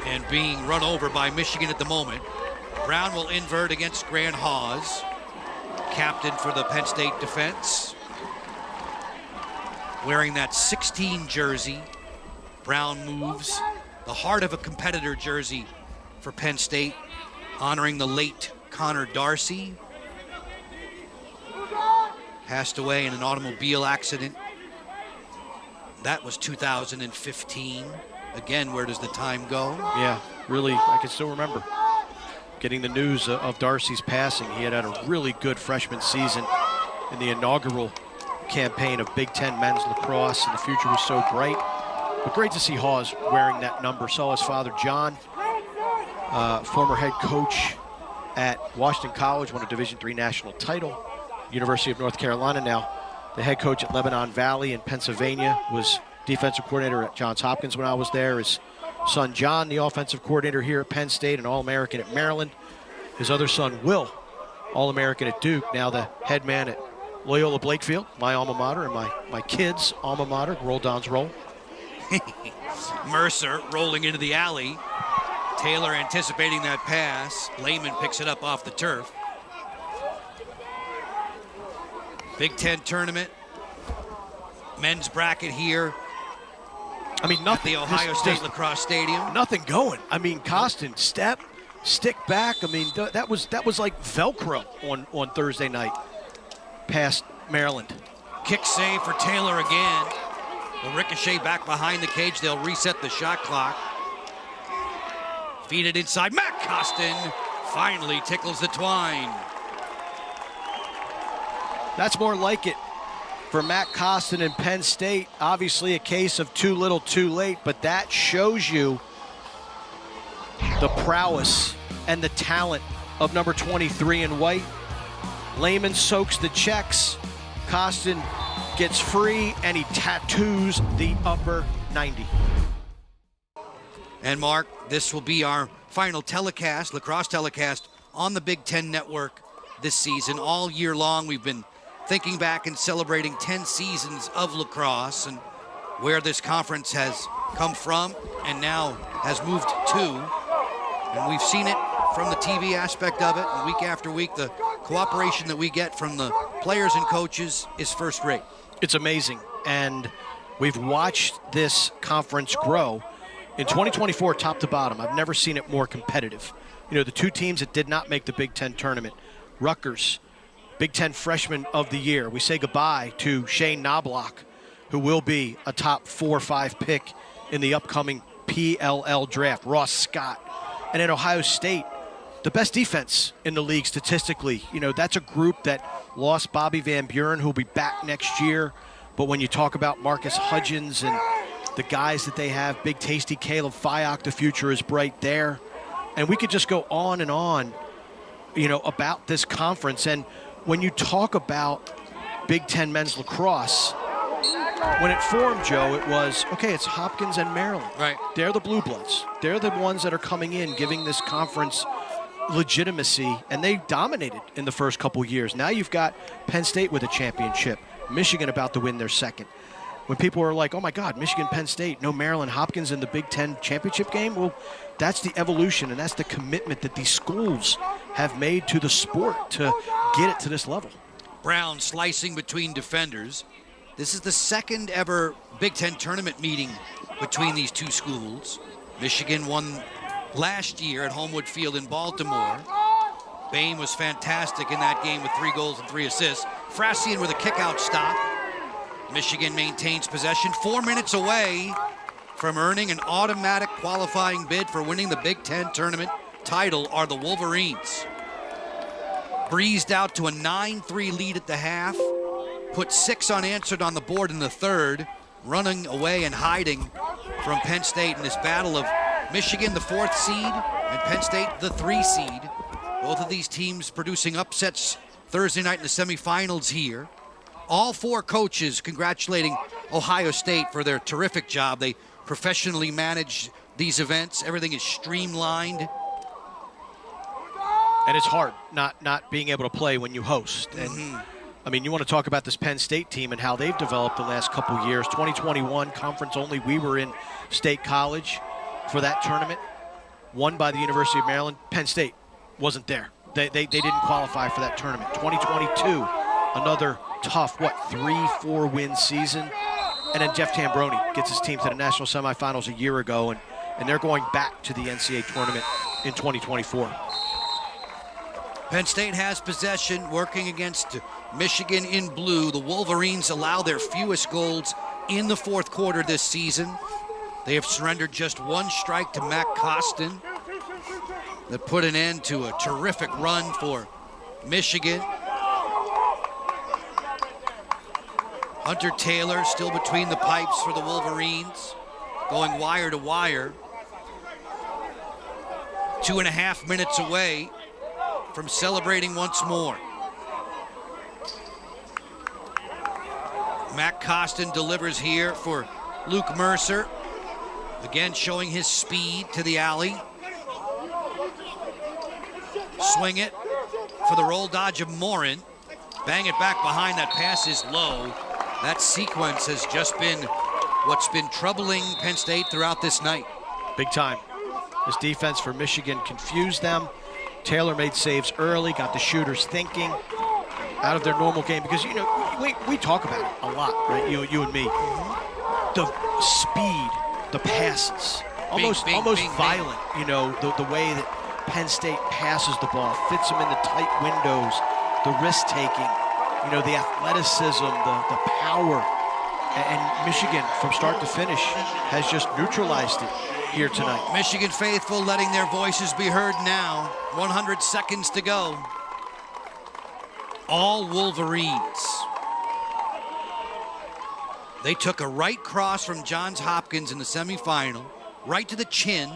And being run over by Michigan at the moment. Brown will invert against Grant Hawes, captain for the Penn State defense. Wearing that 16 jersey, Brown moves. The heart of a competitor jersey for Penn State, honoring the late Connor Darcy. Passed away in an automobile accident. That was 2015. Again, where does the time go? Yeah, really, I can still remember getting the news of Darcy's passing. He had a really good freshman season in the inaugural campaign of Big Ten men's lacrosse, and the future was so bright. But great to see Hawes wearing that number. Saw his father, John, former head coach at Washington College, won a Division III national title. University of North Carolina now. The head coach at Lebanon Valley in Pennsylvania, was defensive coordinator at Johns Hopkins when I was there. His son, John, the offensive coordinator here at Penn State, an All-American at Maryland. His other son, Will, All-American at Duke, now the head man at Loyola Blakefield, my alma mater, and my kids' alma mater. Roll Downs roll. Mercer rolling into the alley. Taylor anticipating that pass. Lehman picks it up off the turf. Big Ten tournament. Men's bracket here. I mean, nothing. At the Ohio State Lacrosse Stadium. Nothing going. I mean, Costin, step, stick back. I mean, that was like Velcro on Thursday night past Maryland. Kick save for Taylor again. The ricochet back behind the cage. They'll reset the shot clock. Feed it inside. Matt Costin finally tickles the twine. That's more like it for Matt Costin and Penn State. Obviously a case of too little, too late, but that shows you the prowess and the talent of number 23 in white. Lehman soaks the checks. Costin gets free, and he tattoos the upper 90. And Mark, this will be our final telecast, lacrosse telecast, on the Big Ten Network this season. All year long, we've been thinking back and celebrating 10 seasons of lacrosse and where this conference has come from and now has moved to. And we've seen it from the TV aspect of it, and week after week, the cooperation that we get from the players and coaches is first rate. It's amazing, and we've watched this conference grow. In 2024, top to bottom, I've never seen it more competitive. You know, the two teams that did not make the Big Ten tournament, Rutgers, Big Ten Freshman of the Year. We say goodbye to Shane Knobloch, who will be a top 4 or 5 pick in the upcoming PLL draft. Ross Scott. And at Ohio State, the best defense in the league statistically. You know, that's a group that lost Bobby Van Buren, who'll be back next year. But when you talk about Marcus Hudgens and the guys that they have, Big Tasty Caleb Fyock, the future is bright there. And we could just go on and on, you know, about this conference. And when you talk about Big Ten men's lacrosse, when it formed, Joe, it was, okay, it's Hopkins and Maryland. Right. They're the blue bloods. They're the ones that are coming in, giving this conference legitimacy, and they dominated in the first couple years. Now you've got Penn State with a championship, Michigan about to win their second. When people are like, oh my God, Michigan, Penn State, no Maryland, Hopkins in the Big Ten championship game, well, that's the evolution, and that's the commitment that these schools have made to the sport to get it to this level. Brown slicing between defenders. This is the second ever Big Ten tournament meeting between these two schools. Michigan won last year at Homewood Field in Baltimore. Bain was fantastic in that game with 3 goals and 3 assists. Frassian with a kick-out stop. Michigan maintains possession, 4 minutes away from earning an automatic qualifying bid for winning the Big Ten tournament title are the Wolverines. Breezed out to a 9-3 lead at the half, put 6 unanswered on the board in the third, running away and hiding from Penn State in this battle of Michigan, the 4th seed, and Penn State, the 3 seed. Both of these teams producing upsets Thursday night in the semifinals here. All 4 coaches congratulating Ohio State for their terrific job. They professionally manage these events. Everything is streamlined. And it's hard not being able to play when you host. And I mean, you want to talk about this Penn State team and how they've developed the last couple years. 2021, conference only. We were in State College for that tournament, won by the University of Maryland. Penn State wasn't there. They didn't qualify for that tournament. 2022, another tough, 3-4 win season. And then Jeff Tambroni gets his team to the national semifinals a year ago, and they're going back to the NCAA tournament in 2024. Penn State has possession, working against Michigan in blue. The Wolverines allow their fewest goals in the fourth quarter this season. They have surrendered just one strike to Matt Costin that put an end to a terrific run for Michigan. Hunter Taylor still between the pipes for the Wolverines, going wire to wire. 2.5 minutes away from celebrating once more. Matt Costin delivers here for Luke Mercer. Again, showing his speed to the alley. Swing it for the roll dodge of Morin. Bang it back behind. That pass is low. That sequence has just been what's been troubling Penn State throughout this night. Big time. This defense for Michigan confused them. Taylor made saves early, got the shooters thinking out of their normal game, because, you know, we talk about it a lot, right? You and me. The speed, the passes, almost violent, you know, the way that Penn State passes the ball, fits them in the tight windows, the risk-taking, you know, the athleticism, the power. And Michigan, from start to finish, has just neutralized it here tonight. Michigan faithful letting their voices be heard now. 100 seconds to go. All Wolverines. They took a right cross from Johns Hopkins in the semifinal, right to the chin,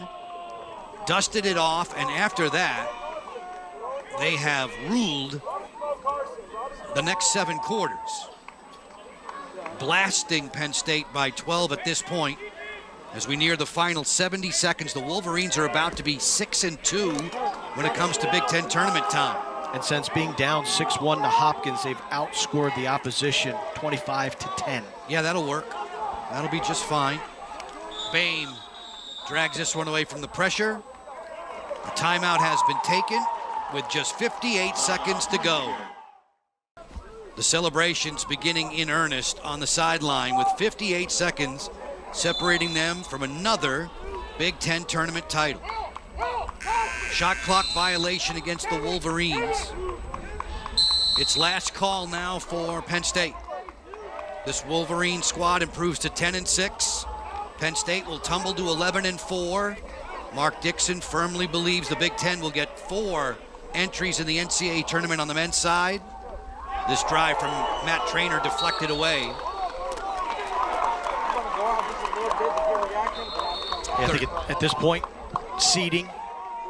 dusted it off, and after that, they have ruled the next 7 quarters. Blasting Penn State by 12 at this point. As we near the final 70 seconds, the Wolverines are about to be 6-2 when it comes to Big Ten tournament time. And since being down 6-1 to Hopkins, they've outscored the opposition 25-10. Yeah, that'll work. That'll be just fine. Boehm drags this one away from the pressure. The timeout has been taken with just 58 seconds to go. The celebrations beginning in earnest on the sideline with 58 seconds separating them from another Big Ten tournament title. Shot clock violation against the Wolverines. It's last call now for Penn State. This Wolverine squad improves to 10-6. Penn State will tumble to 11-4. Mark Dixon firmly believes the Big Ten will get 4 entries in the NCAA tournament on the men's side. This drive from Matt Traynor deflected away. Yeah, I think at this point, seeding,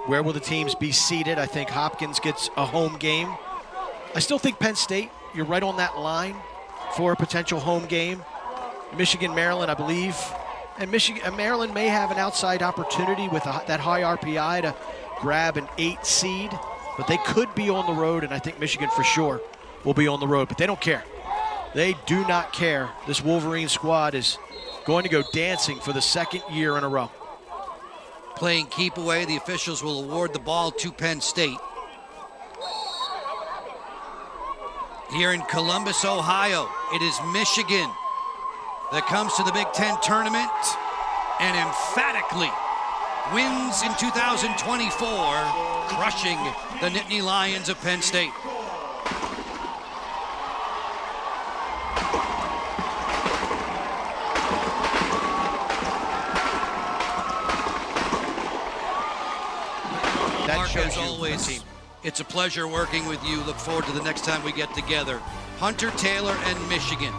where will the teams be seated? I think Hopkins gets a home game. I still think Penn State, you're right on that line for a potential home game. Michigan, Maryland, I believe. And Maryland may have an outside opportunity with that high RPI to grab an 8 seed, but they could be on the road, and I think Michigan for sure will be on the road, but they don't care. They do not care. This Wolverine squad is going to go dancing for the 2nd year in a row. Playing keep away, the officials will award the ball to Penn State. Here in Columbus, Ohio, it is Michigan that comes to the Big Ten tournament and emphatically wins in 2024, crushing the Nittany Lions of Penn State. Mark, as always, it's a pleasure working with you. Look forward to the next time we get together. Hunter Taylor and Michigan,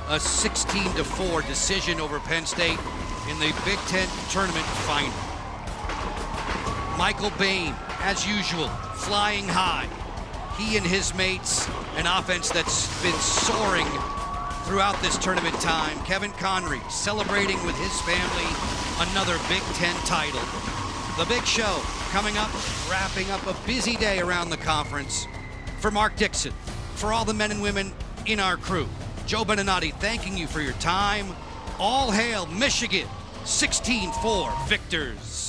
a 16-4 decision over Penn State in the Big Ten tournament final. Michael Boehm, as usual, flying high. He and his mates, an offense that's been soaring throughout this tournament time. Kevin Connery celebrating with his family another Big Ten title. The big show coming up, wrapping up a busy day around the conference. For Mark Dixon, for all the men and women in our crew, Joe Beninati thanking you for your time. All hail Michigan, 16-4 victors.